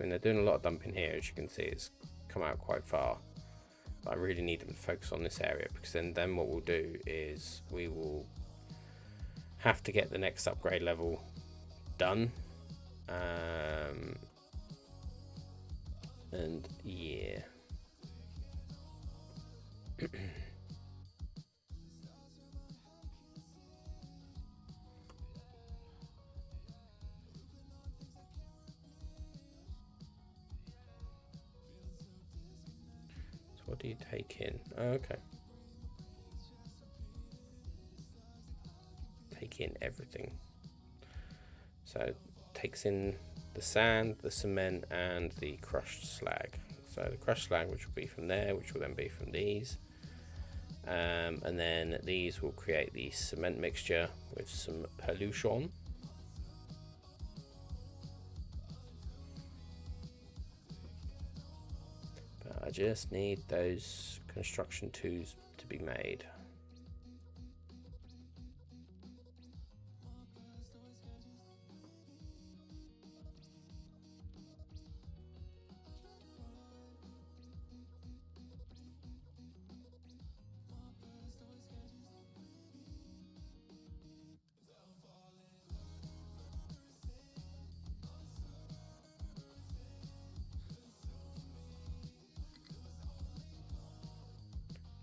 mean, they're doing a lot of dumping here, as you can see. It's come out quite far. But I really need them to focus on this area, because then what we'll do is we will have to get the next upgrade level done. And yeah. So what do you take in? Oh, okay. Take in everything. So it takes in the sand, the cement, and the crushed slag. So the crushed slag, which will be from there, which will then be from these. And then these will create the cement mixture with some pollution. But I just need those construction tools to be made.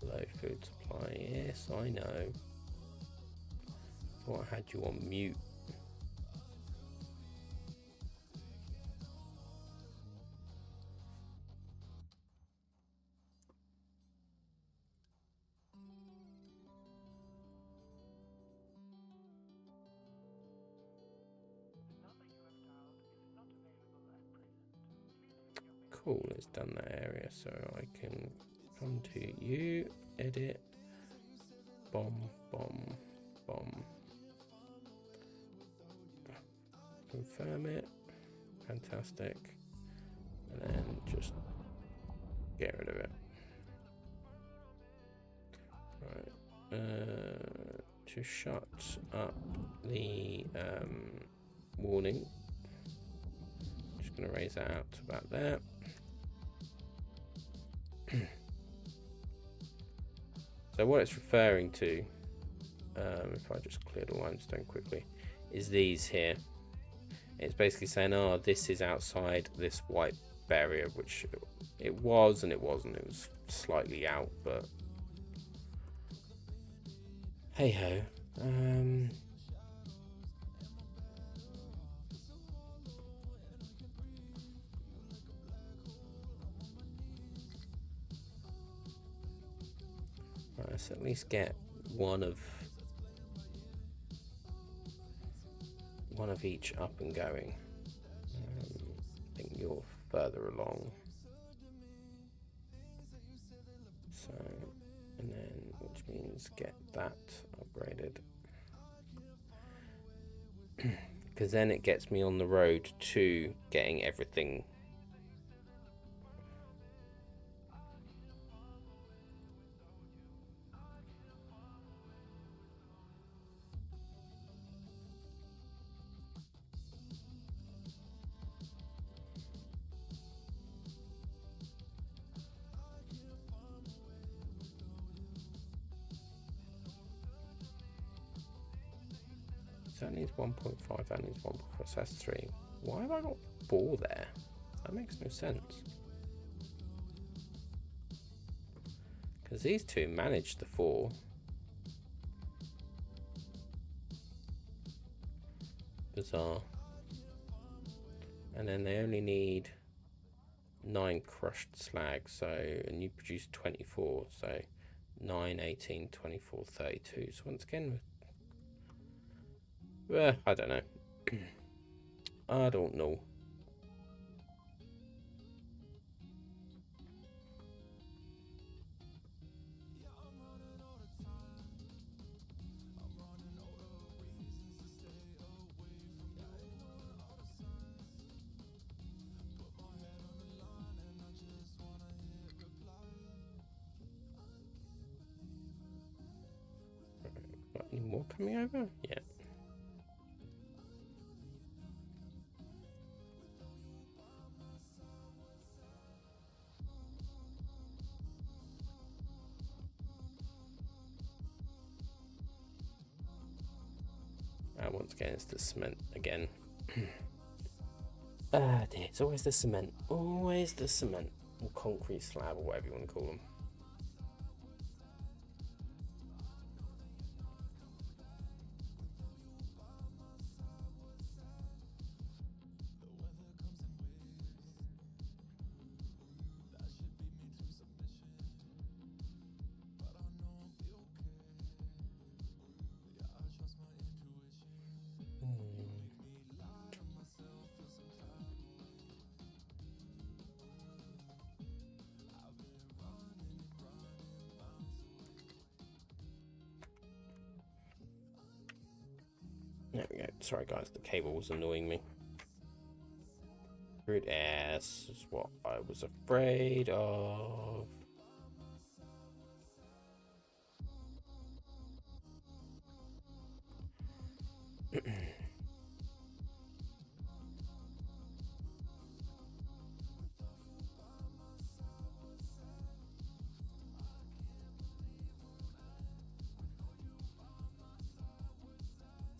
Low food supply, yes, I know. Thought I had you on mute. Cool, it's done that area, so I can come to you, edit, bomb, bomb, bomb, confirm it, fantastic, and then just get rid of it. Right, to shut up the warning, just going to raise that out to about there. So what it's referring to, if I just clear the limestone quickly, is these here. It's basically saying, oh, this is outside this white barrier, which it was and it wasn't. It was slightly out, but hey ho. Right, let's at least get one of each up and going. I think you're further along. So, and then, which means get that upgraded. Because then it gets me on the road to getting everything. So that needs 1.5, that needs 1.5, so that's 3. Why have I got 4 there? That makes no sense. Because these two managed the 4. Bizarre. And then they only need 9 crushed slag, so, and you produce 24, so 9, 18, 24, 32. So once again, I don't know. I don't know. Got any more coming over? Yeah. Once again, it's the cement again. Dear, it's always the cement. Always the cement. Or concrete slab, or whatever you want to call them. There we go. Sorry guys, the cable was annoying me. Crude ass is what I was afraid of.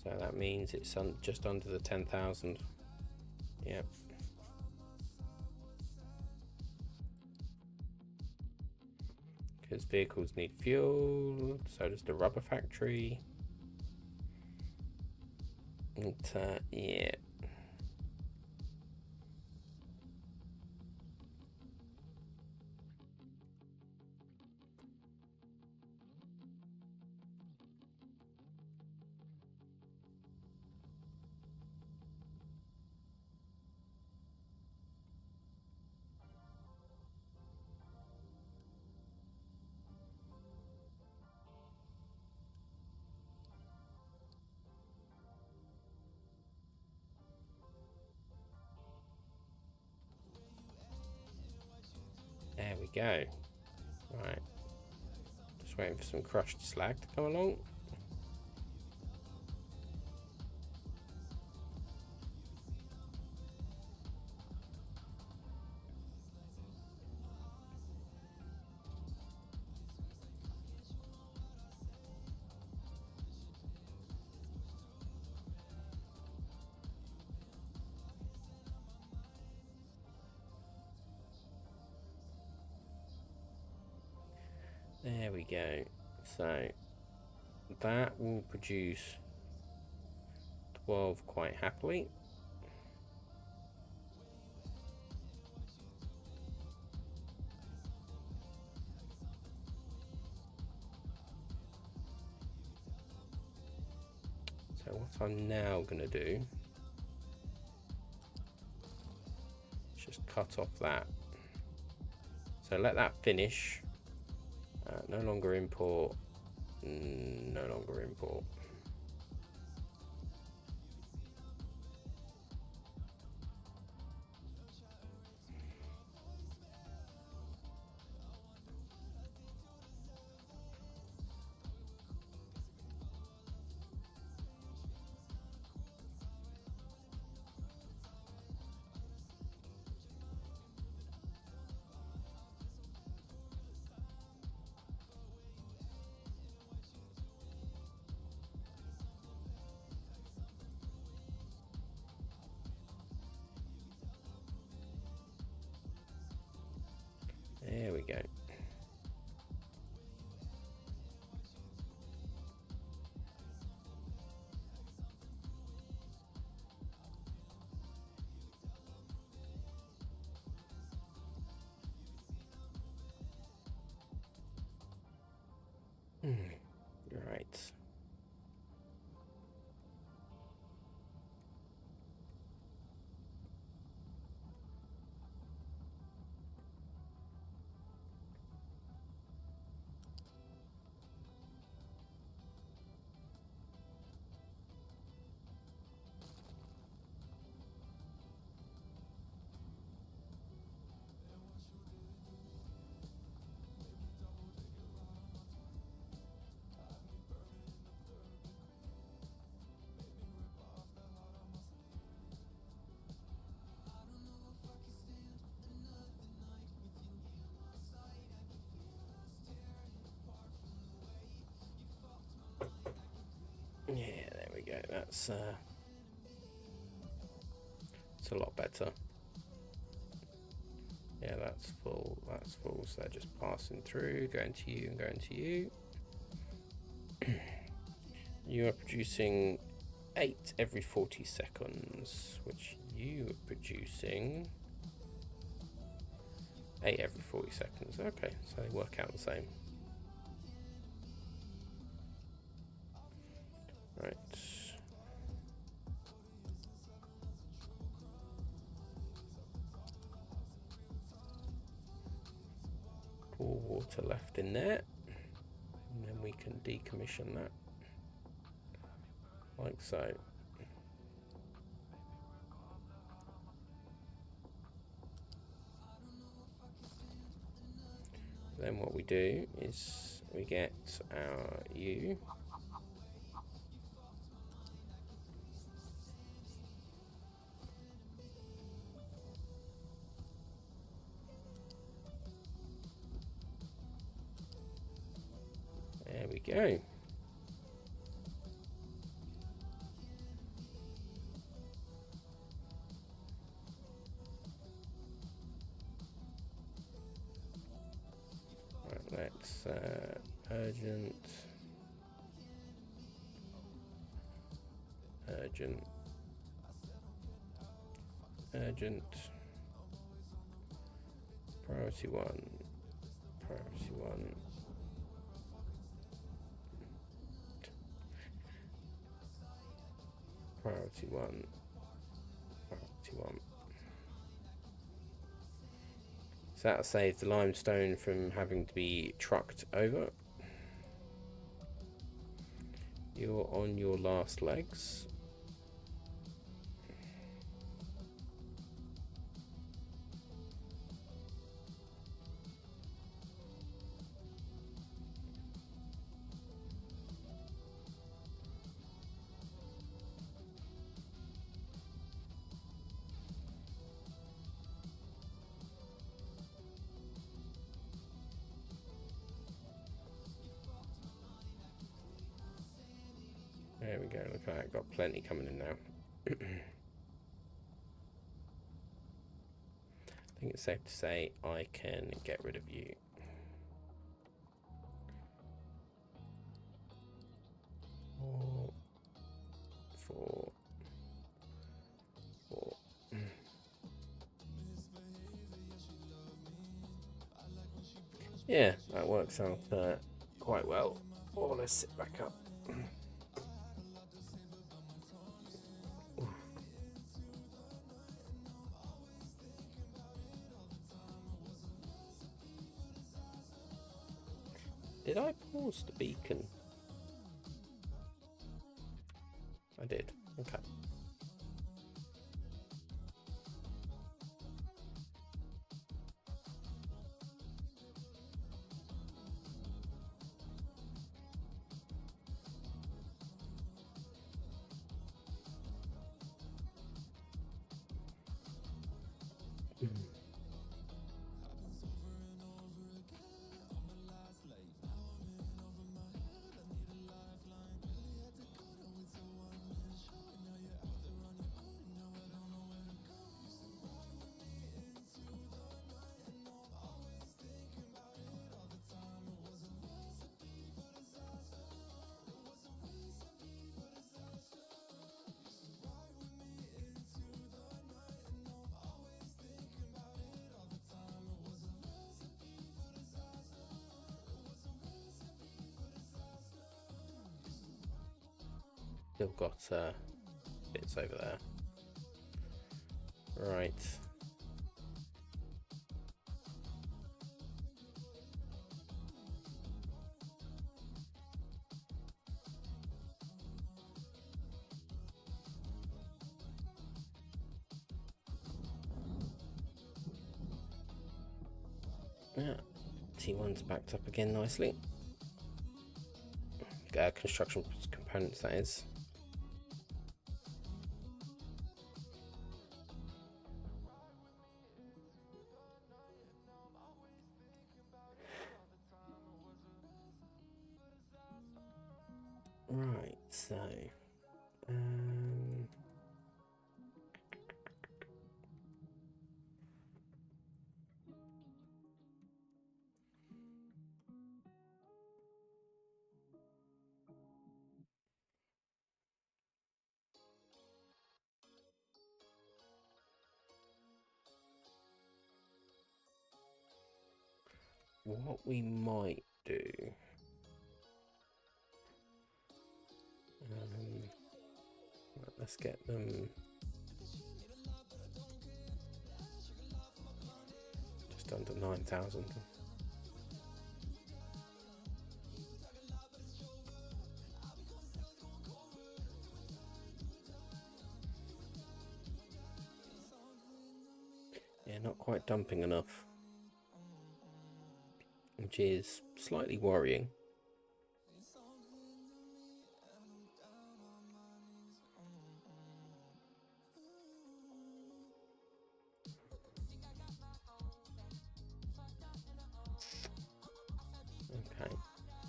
So that means it's just under the 10,000. Yep. Because vehicles need fuel, so does the rubber factory. And, yeah. go. Right. Just waiting for some crushed slag to come along. There we go. So that will produce 12 quite happily. So what I'm now going to do is just cut off that. So let that finish. No longer import. No longer import. There we go. Right. Yeah, there we go. That's it's a lot better. Yeah, that's full. That's full. So they're just passing through, going to you and going to you. You are producing 8 every 40 seconds, which you are producing 8 every 40 seconds. Okay, so they work out the same. Right. Pour water left in there, and then we can decommission that like so. Then what we do is we get our U. There we go. Right, let's urgent, urgent, urgent, priority 1, priority 1. Priority 1, priority 1. So that'll save the limestone from having to be trucked over. You're on your last legs. we go. Look at that. Got plenty coming in now. I think it's safe to say I can get rid of you. Four. Yeah, that works out quite well. Oh, let's sit back up. Did I pause the beacon? I did. Okay. Still got bits over there. Right. Yeah, T1's backed up again nicely. Construction components, that is. Right, so what we might do, let's get them just under 9,000. Yeah, not quite dumping enough, which is slightly worrying. Okay,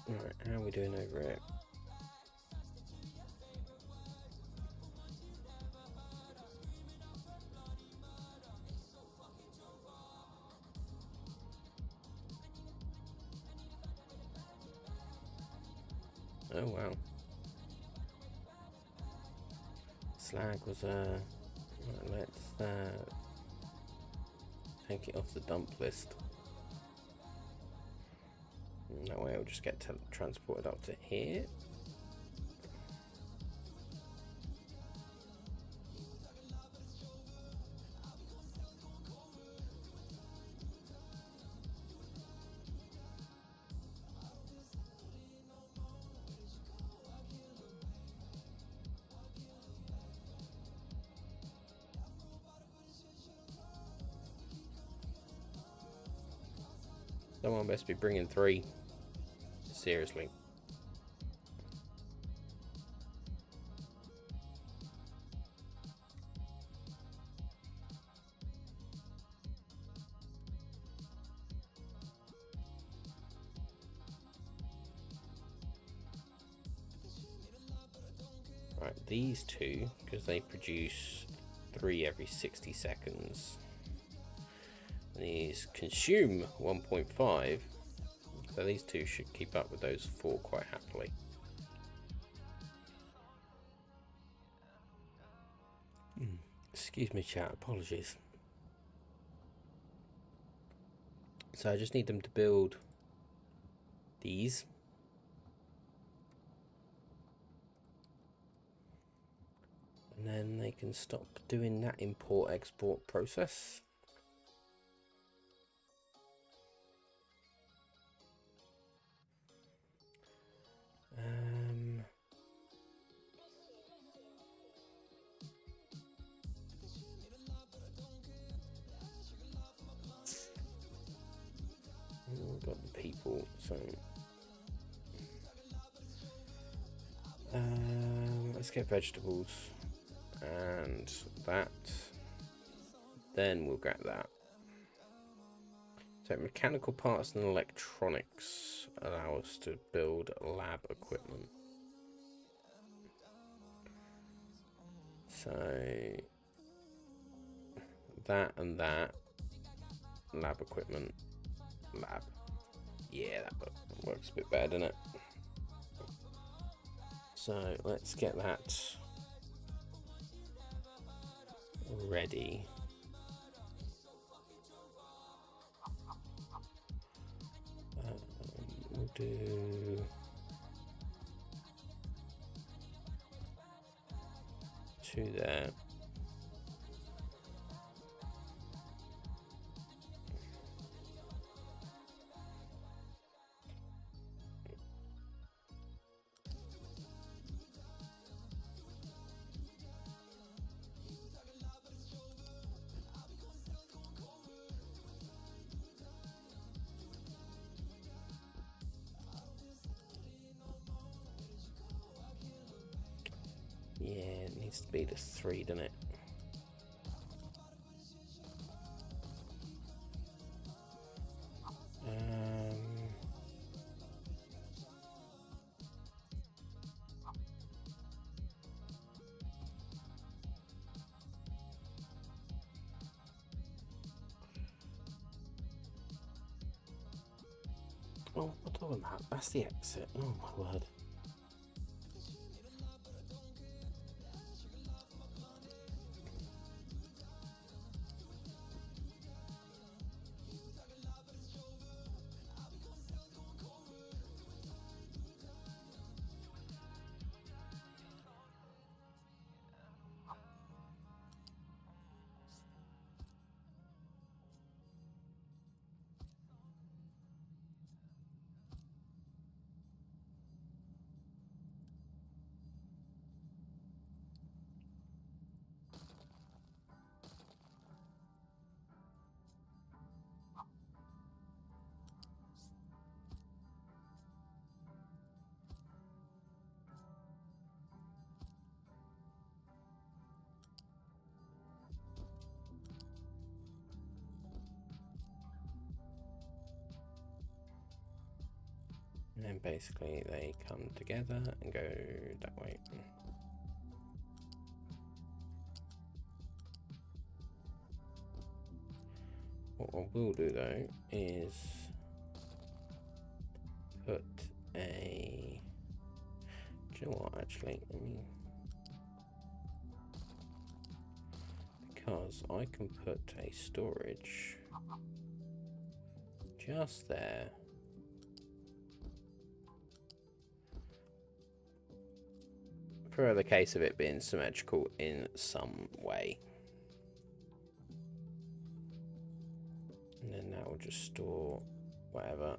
alright, how are we doing over it? Oh wow. Slag was right, let's take it off the dump list. And that way it'll just get transported up to here. Someone best be bringing 3. Seriously. Right, these two, because they produce 3 every 60 seconds. These consume 1.5, so these two should keep up with those 4 quite happily. Excuse me, chat, apologies. So I just need them to build these. And then they can stop doing that import-export process. We've got the people, so let's get vegetables and that. Then we'll get that. So mechanical parts and electronics allow us to build lab equipment. So that and that, lab equipment, lab. Yeah, that works a bit better, doesn't it? So let's get that ready. We'll do 2 there. Yeah, it needs to be the 3, doesn't it? Oh, what's all that? That's the exit. Oh my word. And then basically they come together and go that way. What I will do though is put a, do you know what, actually, because I can put a storage just there. For the case of it being symmetrical in some way. And then that will just store whatever.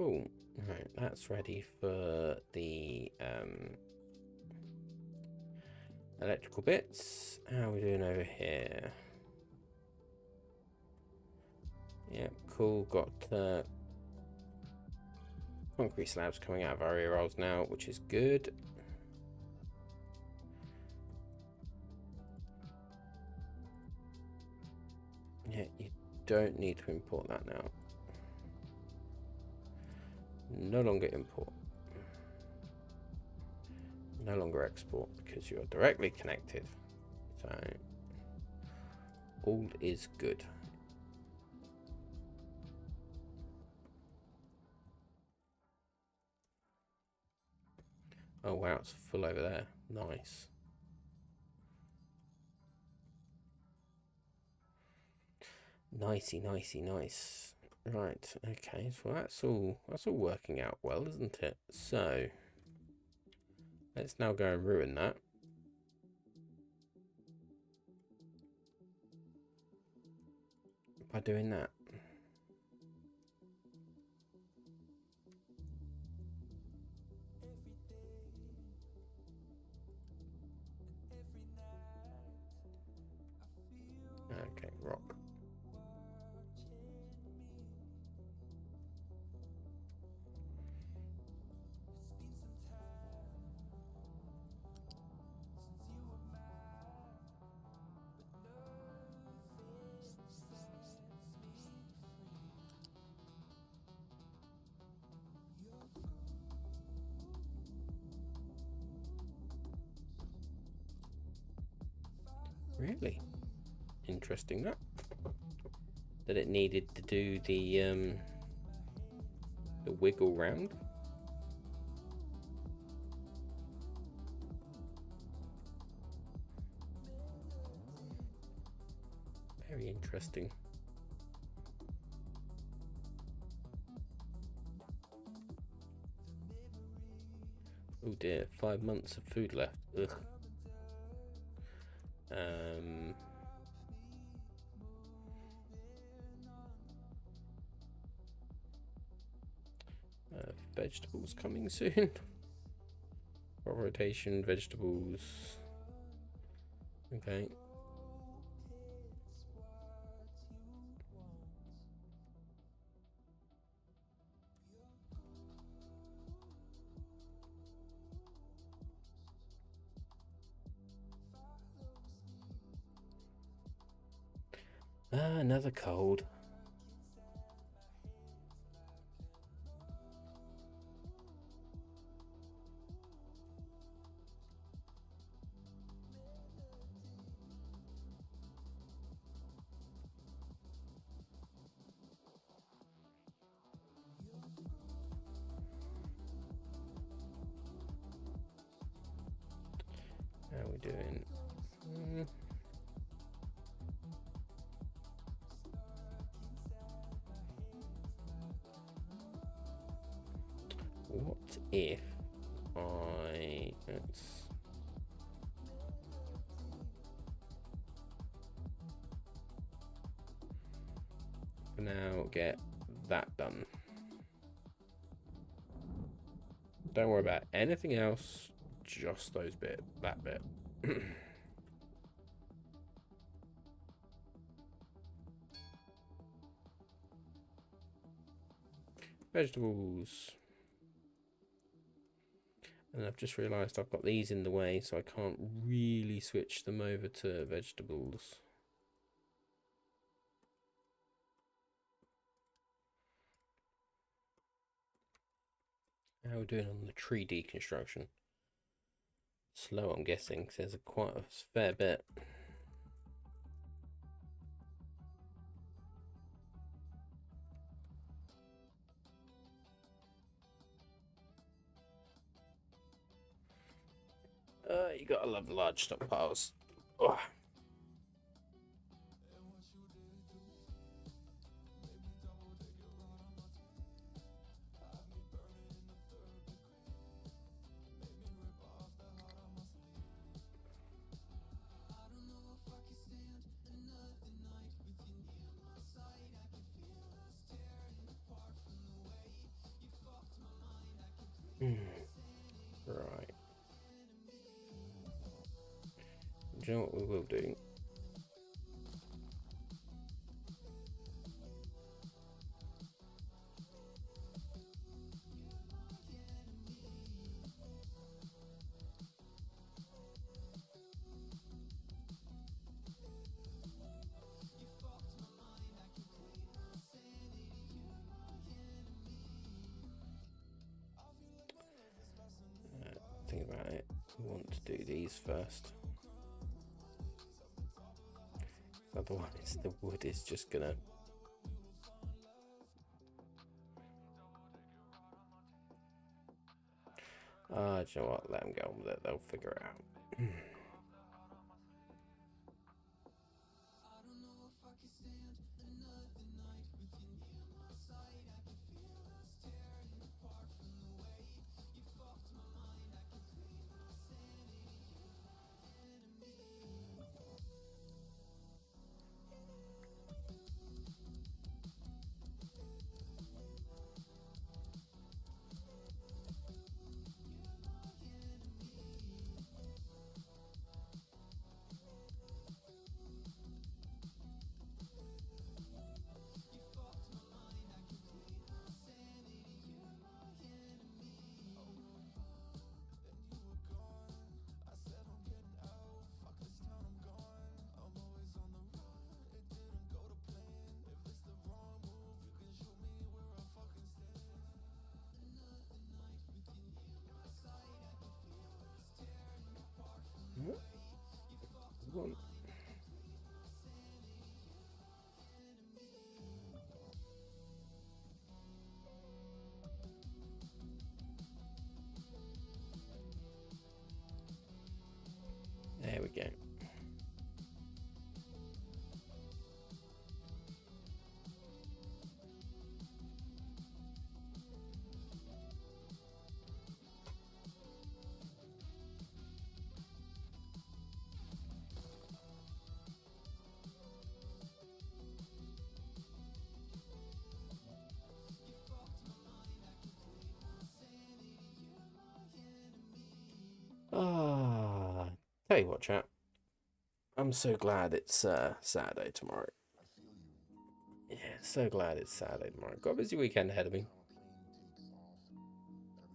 Oh, right, that's ready for the electrical bits. How are we doing over here? Yep, cool. Got concrete slabs coming out of our ear rolls now, which is good. Yeah, you don't need to import that now. No longer import. No longer export because you're directly connected. So all is good. Oh wow, it's full over there. Nice. Nicey, nicey, nice. Right, okay, so that's all working out well, isn't it? So let's now go and ruin that. By doing that. Okay, rock. Really interesting that it needed to do the wiggle round. Very interesting. Oh dear, 5 months of food left. Ugh. Vegetables coming soon. Rotation, vegetables. Okay. Another cold. How are we doing? What if let's now get that done. Don't worry about anything else, just that bit. Vegetables. And I've just realised I've got these in the way, so I can't really switch them over to vegetables. How are we doing on the tree deconstruction? Slow, I'm guessing, because there's quite a fair bit. You gotta love large stockpiles. Oh. Right. Do you know what we will do? Think about it. We want to do these first. Otherwise, the wood is just gonna. Do you know what? Let them go with it. They'll figure it out. There we go. Tell you what, chat. I'm so glad it's Saturday tomorrow. Yeah, so glad it's Saturday tomorrow. Got a busy weekend ahead of me.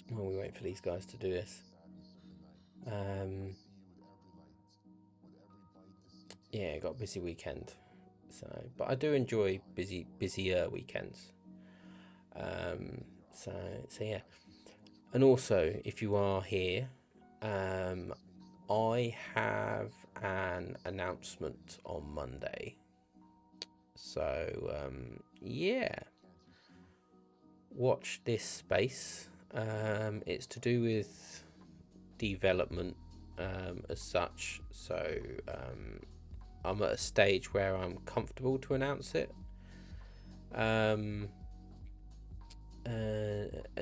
While we wait for these guys to do this. Yeah, got a busy weekend. So, but I do enjoy busier weekends. So yeah. And also, if you are here, I have an announcement on Monday. So yeah, watch this space. It's to do with development as such. So I'm at a stage where I'm comfortable to announce it. And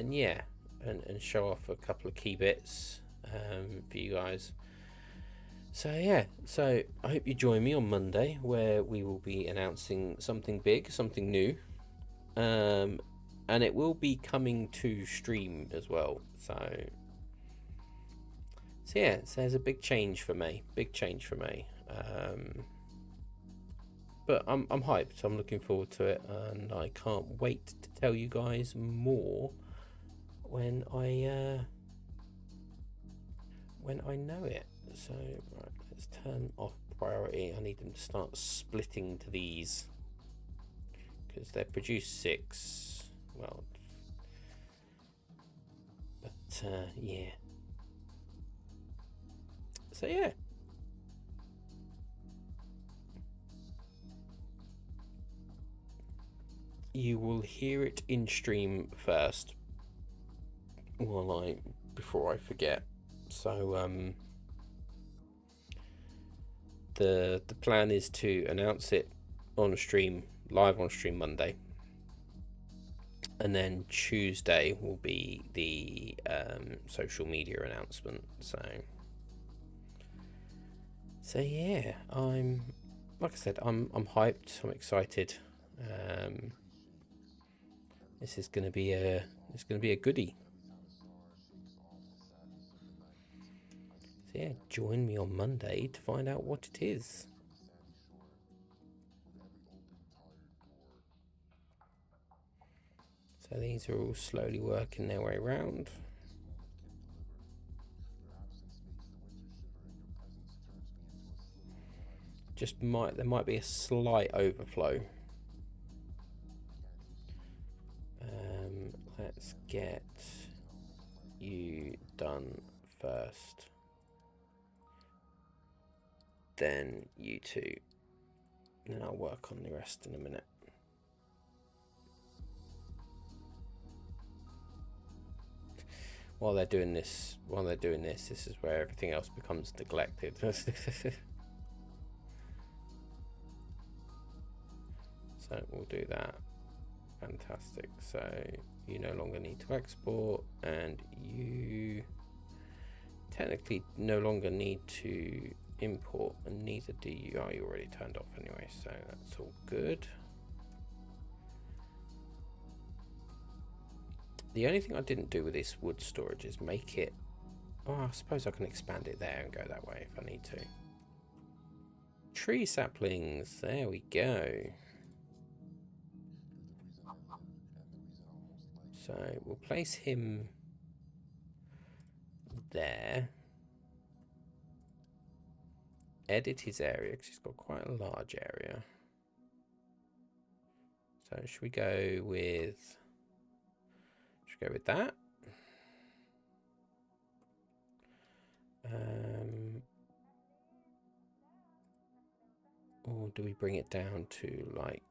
yeah, and show off a couple of key bits for you guys. So yeah, so I hope you join me on Monday, where we will be announcing something big, something new, and it will be coming to stream as well. So yeah, so there's a big change for me, but I'm hyped. I'm looking forward to it, and I can't wait to tell you guys more when I know it. So right, let's turn off priority. I need them to start splitting to these because they produce 6. Well, but yeah. So yeah. You will hear it in stream first, before I forget. So the plan is to announce it on stream, live on stream Monday, and then Tuesday will be the social media announcement. So yeah, like I said, I'm hyped. I'm excited. This is going to be a goodie. So yeah, join me on Monday to find out what it is. So these are all slowly working their way around. There might be a slight overflow. Let's get you done first. then you two. And then I'll work on the rest in a minute. While they're doing this, this is where everything else becomes neglected. So we'll do that. Fantastic. So you no longer need to export, and you technically no longer need to import, and neither do you. Oh, you already turned off anyway, so that's all good. The only thing I didn't do with this wood storage is make it... Oh, I suppose I can expand it there and go that way if I need to. Tree saplings, there we go. So we'll place him there. Edit his area because he's got quite a large area. So should we go with... Go with that. Or do we bring it down to like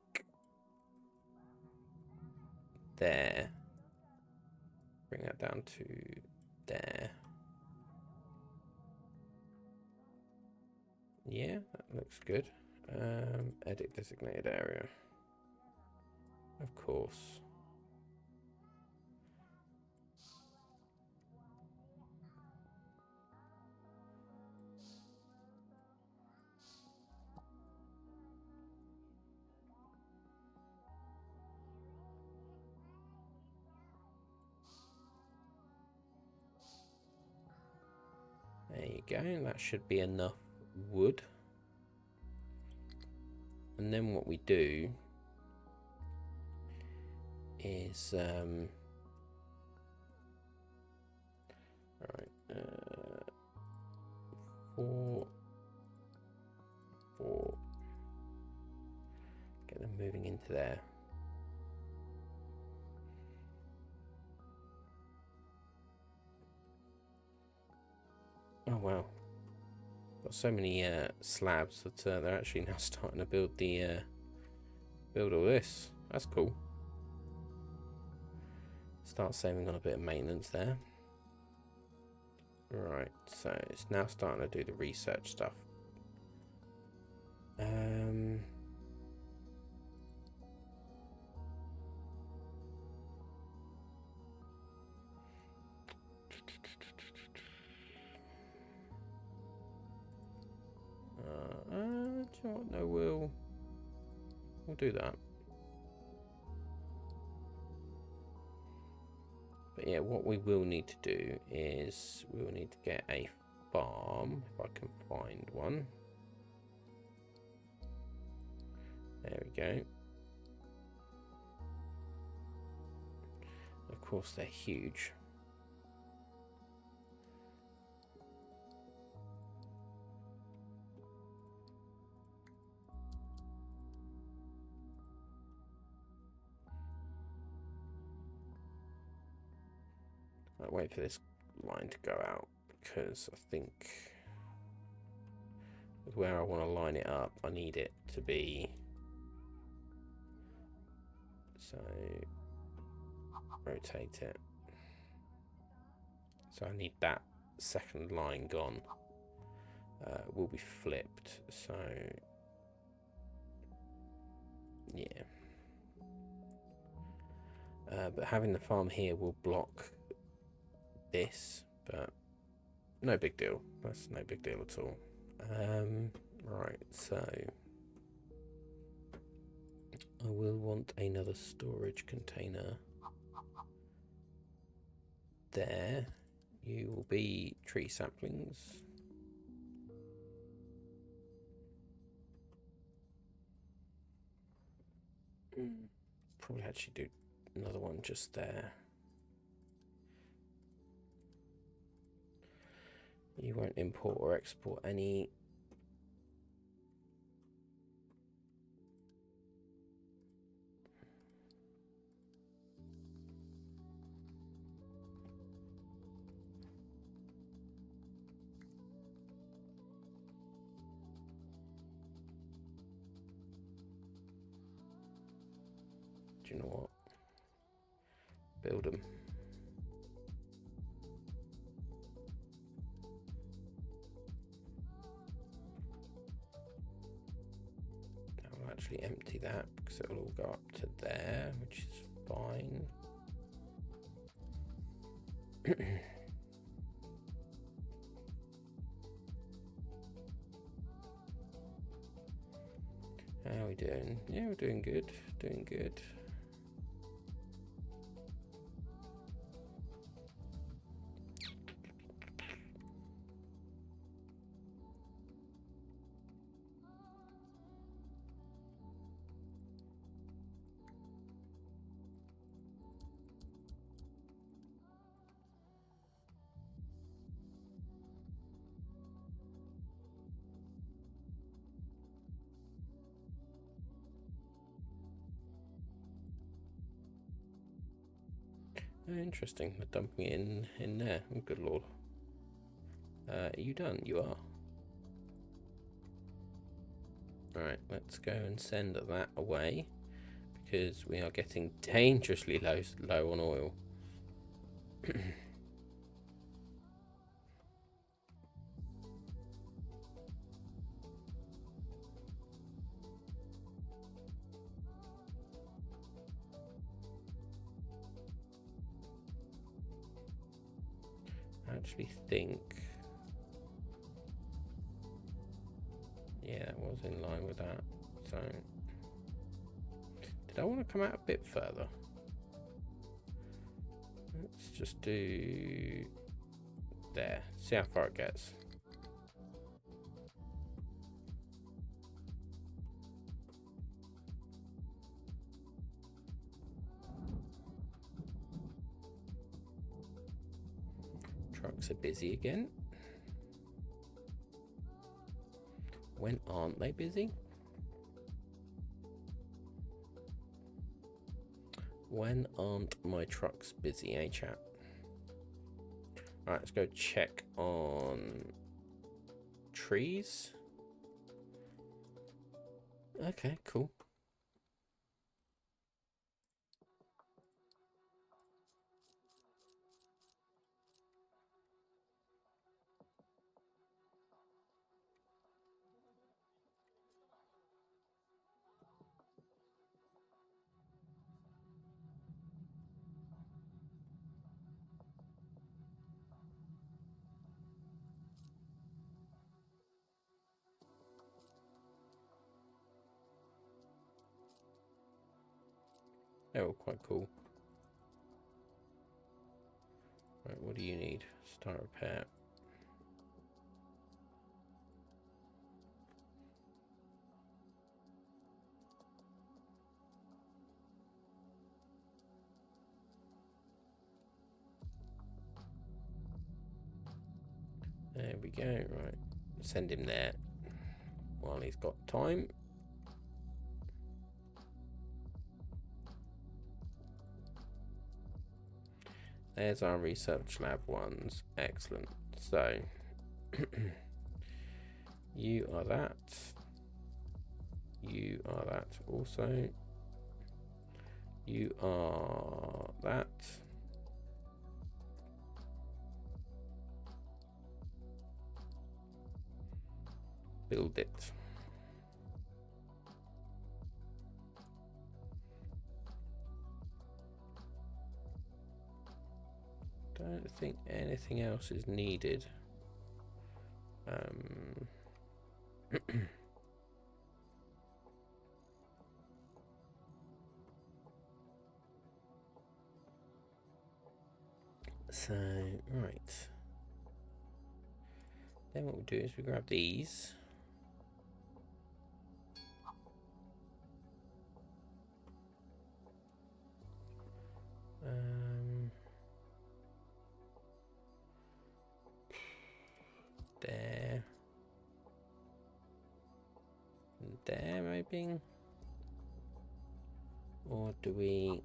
there? Bring that down to there. Yeah, that looks good. Edit designated area. Of course. There you go, that should be enough wood. And then what we do is right, 4, get them moving into there. Oh wow, got so many slabs that they're actually now starting to build the build all this. That's cool. Start saving on a bit of maintenance there. Right, so it's now starting to do the research stuff. Do you know what? No, we'll do that. But yeah, what we will need to do is we will need to get a farm, if I can find one. There we go. Of course, they're huge. I'll wait for this line to go out because I think with where I want to line it up, I need it to be so rotate it. So I need that second line gone. Will be flipped. So yeah. But having the farm here will block this, but no big deal. That's no big deal at all. Right, so I will want another storage container there. You will be tree saplings. Probably actually do another one just there. You won't import or export any. you know what? Build them. I'll actually empty that because it'll all go up to there, which is fine. How are we doing? Yeah, we're doing good. Doing good. Interesting. We're dumping it in there. Oh, good lord. Are you done? You are. Alright, let's go and send that away because we are getting dangerously low on oil. I actually think, yeah, that was in line with that. So, did I want to come out a bit further? Let's just do there. See how far it gets. Trucks are busy again. When aren't they busy? When aren't my trucks busy, eh, chat? Alright, let's go check on trees. Okay, cool. They're all quite cool. Right, what do you need? Start repair. There we go. Right, send him there while he's got time. There's our research lab ones. Excellent. So, you are that. You are that also. You are that. Build it. Don't think anything else is needed. So, right. Then what we'll do is we grab these. There. There, maybe? Or do we...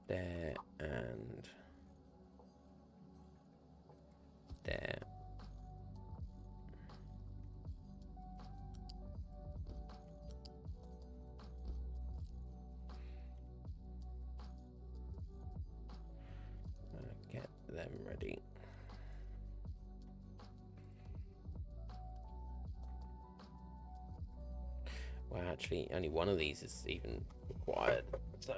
There and... There. I already. Well, actually, only one of these is even required, so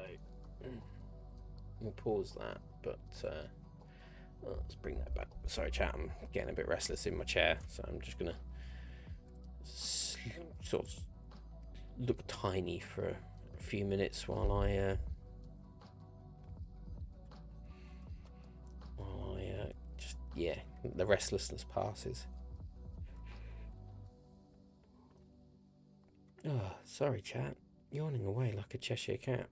we'll pause that. But let's bring that back. Sorry, chat, I'm getting a bit restless in my chair, so I'm just gonna sort of look tiny for a few minutes while I just, yeah, the restlessness passes. Oh, sorry, chat. Yawning away like a Cheshire cat.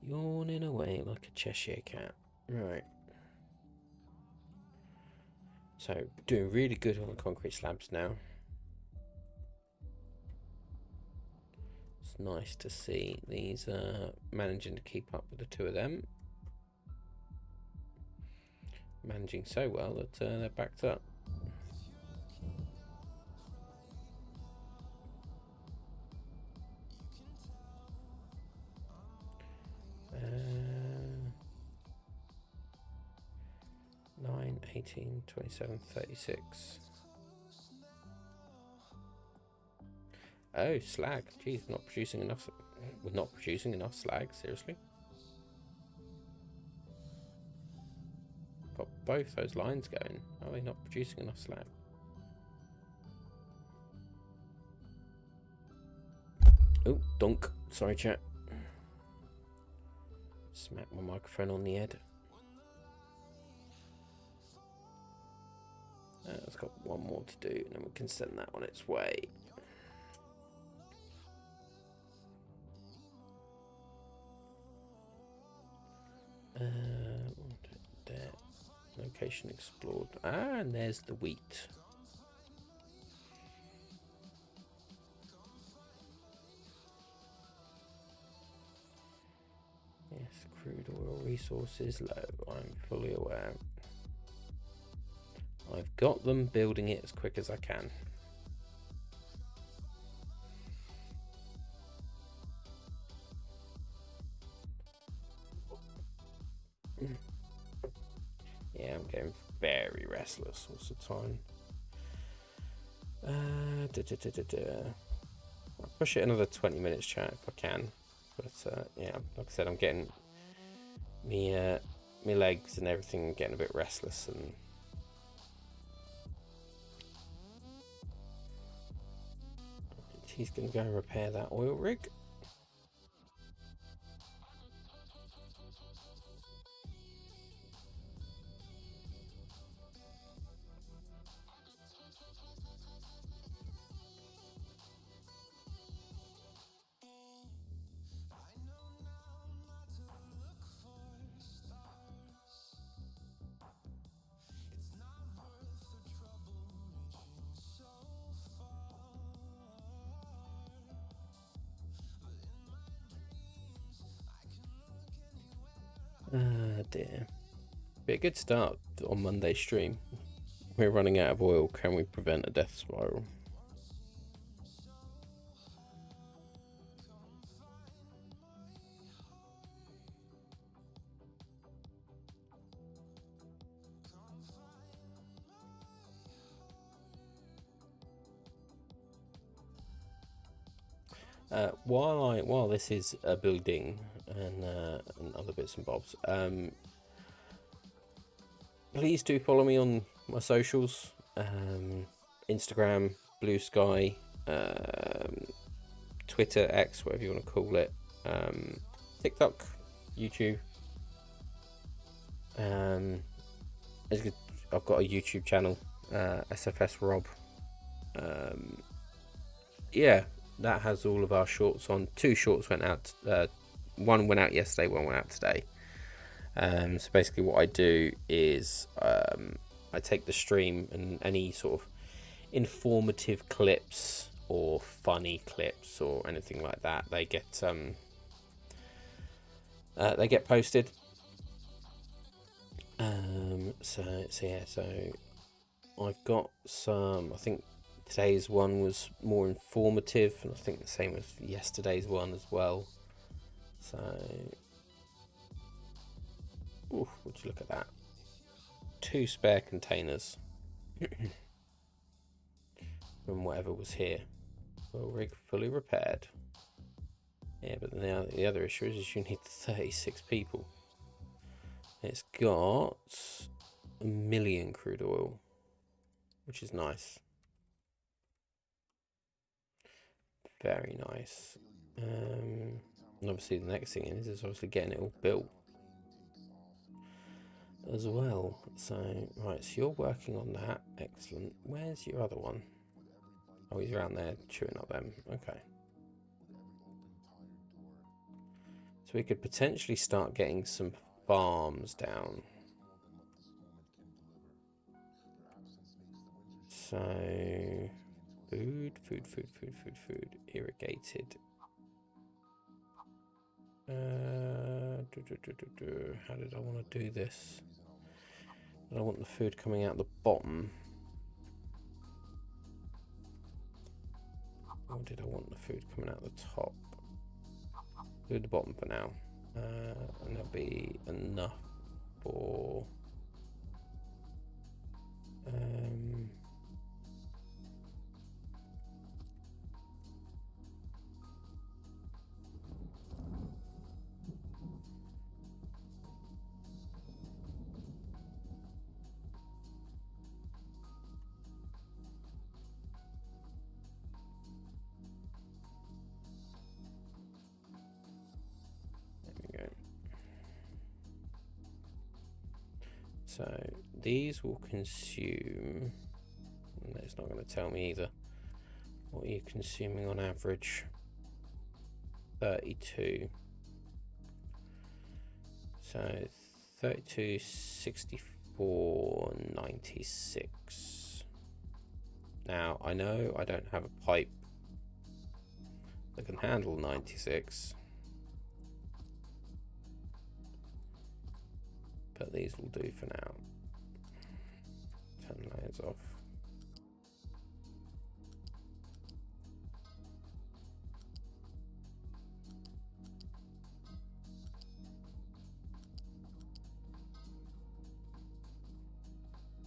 Yawning away like a Cheshire cat. Right. So, doing really good on the concrete slabs now. It's nice to see these managing to keep up with the two of them. Managing so well that they're backed up. Uh, 9, 18, 27, 36. Oh, slag. Geez, not producing enough. We're not producing enough slag, seriously. Got both those lines going. Are they not producing enough slag? Oh, dunk. Sorry, chat. Smack my microphone on the head. It's got one more to do, and then we can send that on its way. There. Location explored. Ah, and there's the wheat. Yes, crude oil resources low. I'm fully aware. I've got them, building it as quick as I can. Yeah, I'm getting very restless. What's the time? I'll push it another 20 minutes, chat, if I can. But yeah, like I said, I'm getting me legs and everything getting a bit restless, and he's gonna go and repair that oil rig. Dear. Be a good start on Monday's stream. We're running out of oil. Can we prevent a death spiral? While this is a building and other bits and bobs, please do follow me on my socials, Instagram, Blue Sky, Twitter, X, whatever you want to call it, TikTok, YouTube. I've got a YouTube channel, SFS Rob. Yeah, that has all of our shorts on. 2 shorts went out. One went out yesterday, one went out today. So basically what I do is I take the stream and any sort of informative clips or funny clips or anything like that, they get posted. So I've got some, I think Today's one was more informative, and I think the same as yesterday's one as well. So, ooh, would you look at that? 2 spare containers from whatever was here. Well, rig fully repaired. Yeah, but now the other issue is you need 36 people. It's got 1 million crude oil, which is nice. Very nice. And obviously the next thing is obviously getting it all built as well. So, right, so you're working on that. Excellent. Where's your other one? Oh, he's around there chewing up them. Okay. So we could potentially start getting some farms down. So, food. Irrigated. How did I want to do this? I don't want the food coming out the bottom. Or did I want the food coming out the top? Do the bottom for now. And there'll be enough for... So these will consume, and it's not going to tell me either, what are you consuming on average? 32. So 32, 64, 96. Now I know I don't have a pipe that can handle 96. But these will do for now. 10 layers off.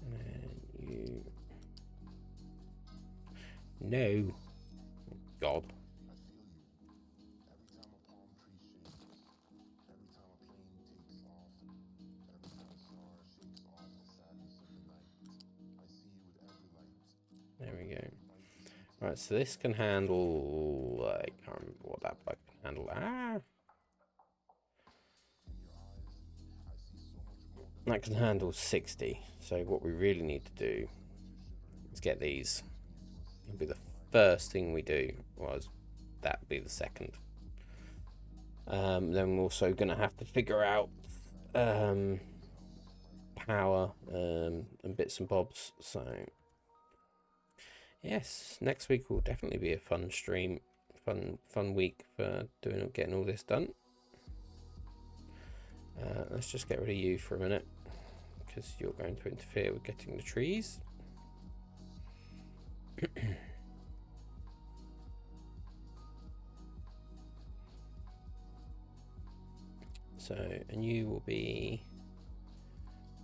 And then you... No. God. There we go. Right, so this can handle... I can't remember what that plug can handle. That can handle 60. So what we really need to do is get these. It'll be the first thing we do. Well, that'll be the second. Then we're also going to have to figure out power and bits and bobs. So... yes, next week will definitely be a fun stream, fun week for getting all this done. Let's just get rid of you for a minute, because you're going to interfere with getting the trees. So, and you will be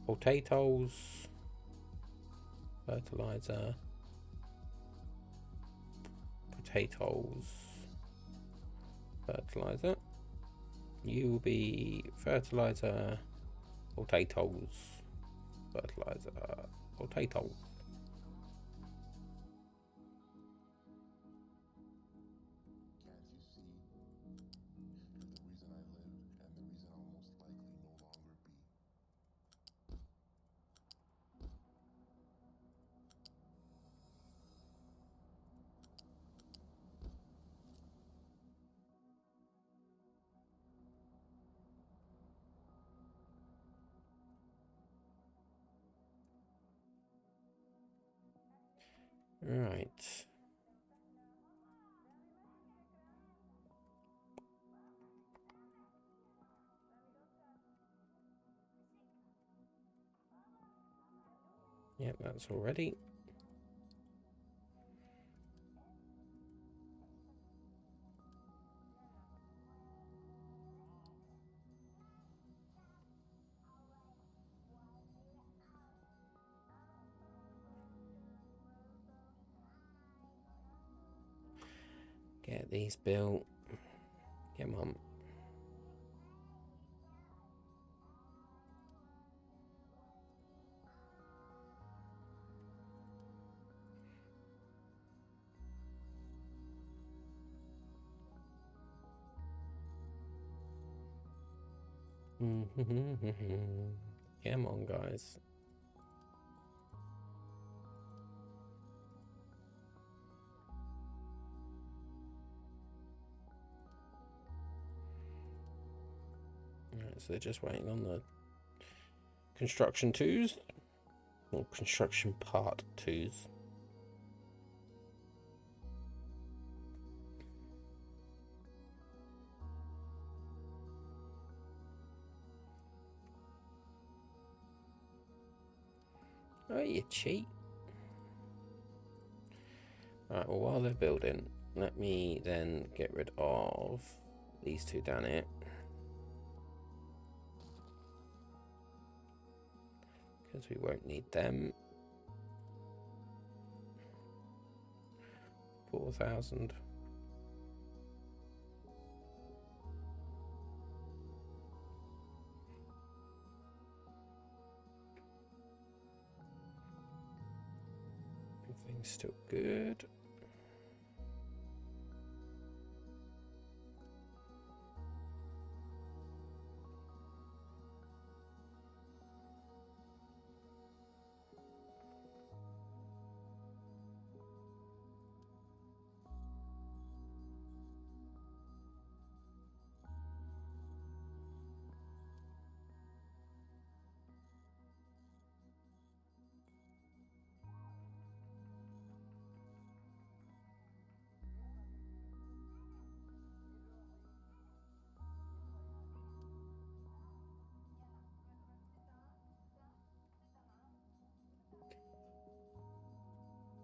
potatoes, fertilizer, potatoes, fertilizer. You will be fertilizer, potatoes, fertilizer, potatoes. Right. Yep, that's all ready. Get these built. Come on. Come on, guys. Alright, so they're just waiting on the construction twos, or construction part twos. Oh, you cheat. Alright, well, while they're building, let me then get rid of these two down here. Because we won't need them. 4,000. Everything's still good.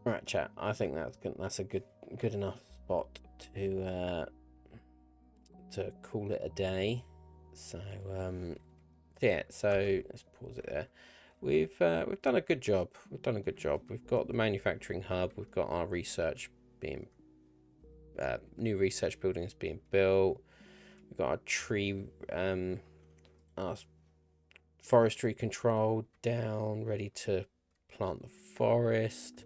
Right, chat. I think that's a good enough spot to call it a day. So yeah. So let's pause it there. We've done a good job. We've done a good job. We've got the manufacturing hub. We've got our research being new research buildings being built. We've got our tree our forestry control down, ready to plant the forest.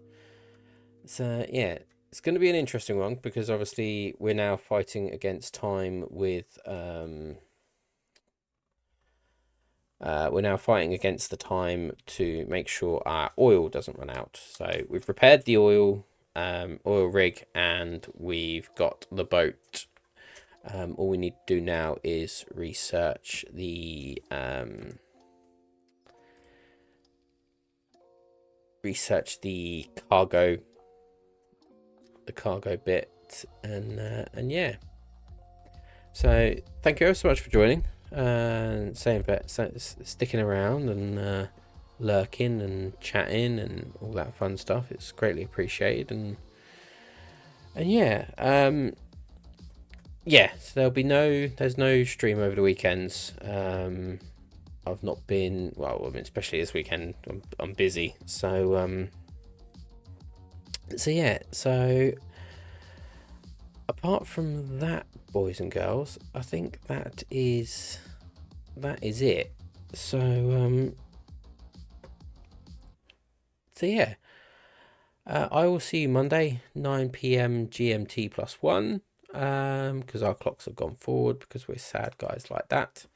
So yeah, it's going to be an interesting one because obviously we're now fighting against time with we're now fighting against the time to make sure our oil doesn't run out. So we've repaired the oil rig and we've got the boat. All we need to do now is research the cargo bit, and yeah. So thank you ever so much for joining and sticking around and lurking and chatting and all that fun stuff. It's greatly appreciated, and yeah, yeah. So there's no stream over the weekends. I've not been, well, I mean, especially this weekend, I'm busy. So yeah, so apart from that, boys and girls, I think that is it. So yeah, I will see you Monday, 9 p.m. GMT +1, because our clocks have gone forward because we're sad guys like that.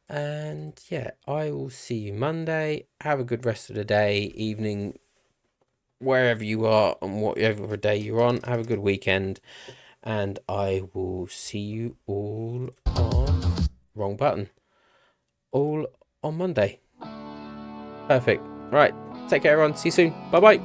And yeah, I will see you Monday. Have a good rest of the day, evening, wherever you are and whatever day you're on. Have a good weekend, and I will see you all on wrong button. All on Monday. Perfect. Right. Take care, everyone. See you soon. Bye bye.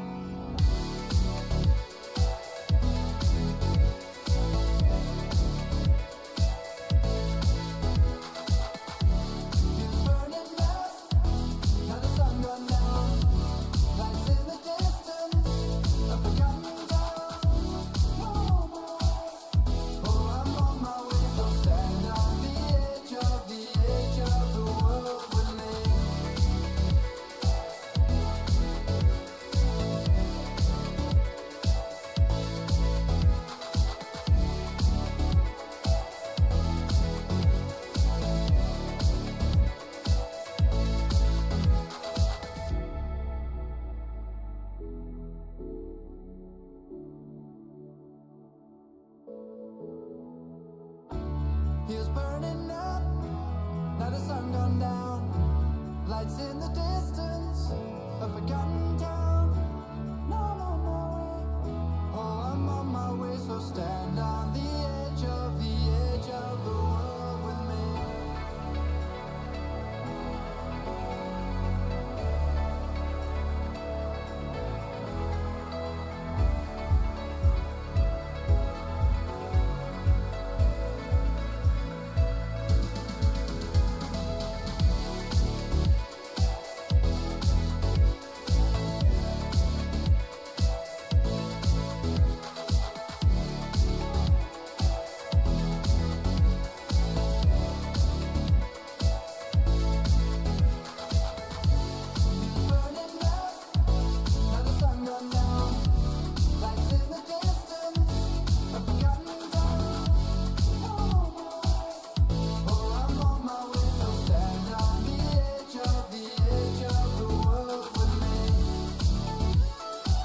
burning up. Now the sun gone down. Lights in the distance, a forgotten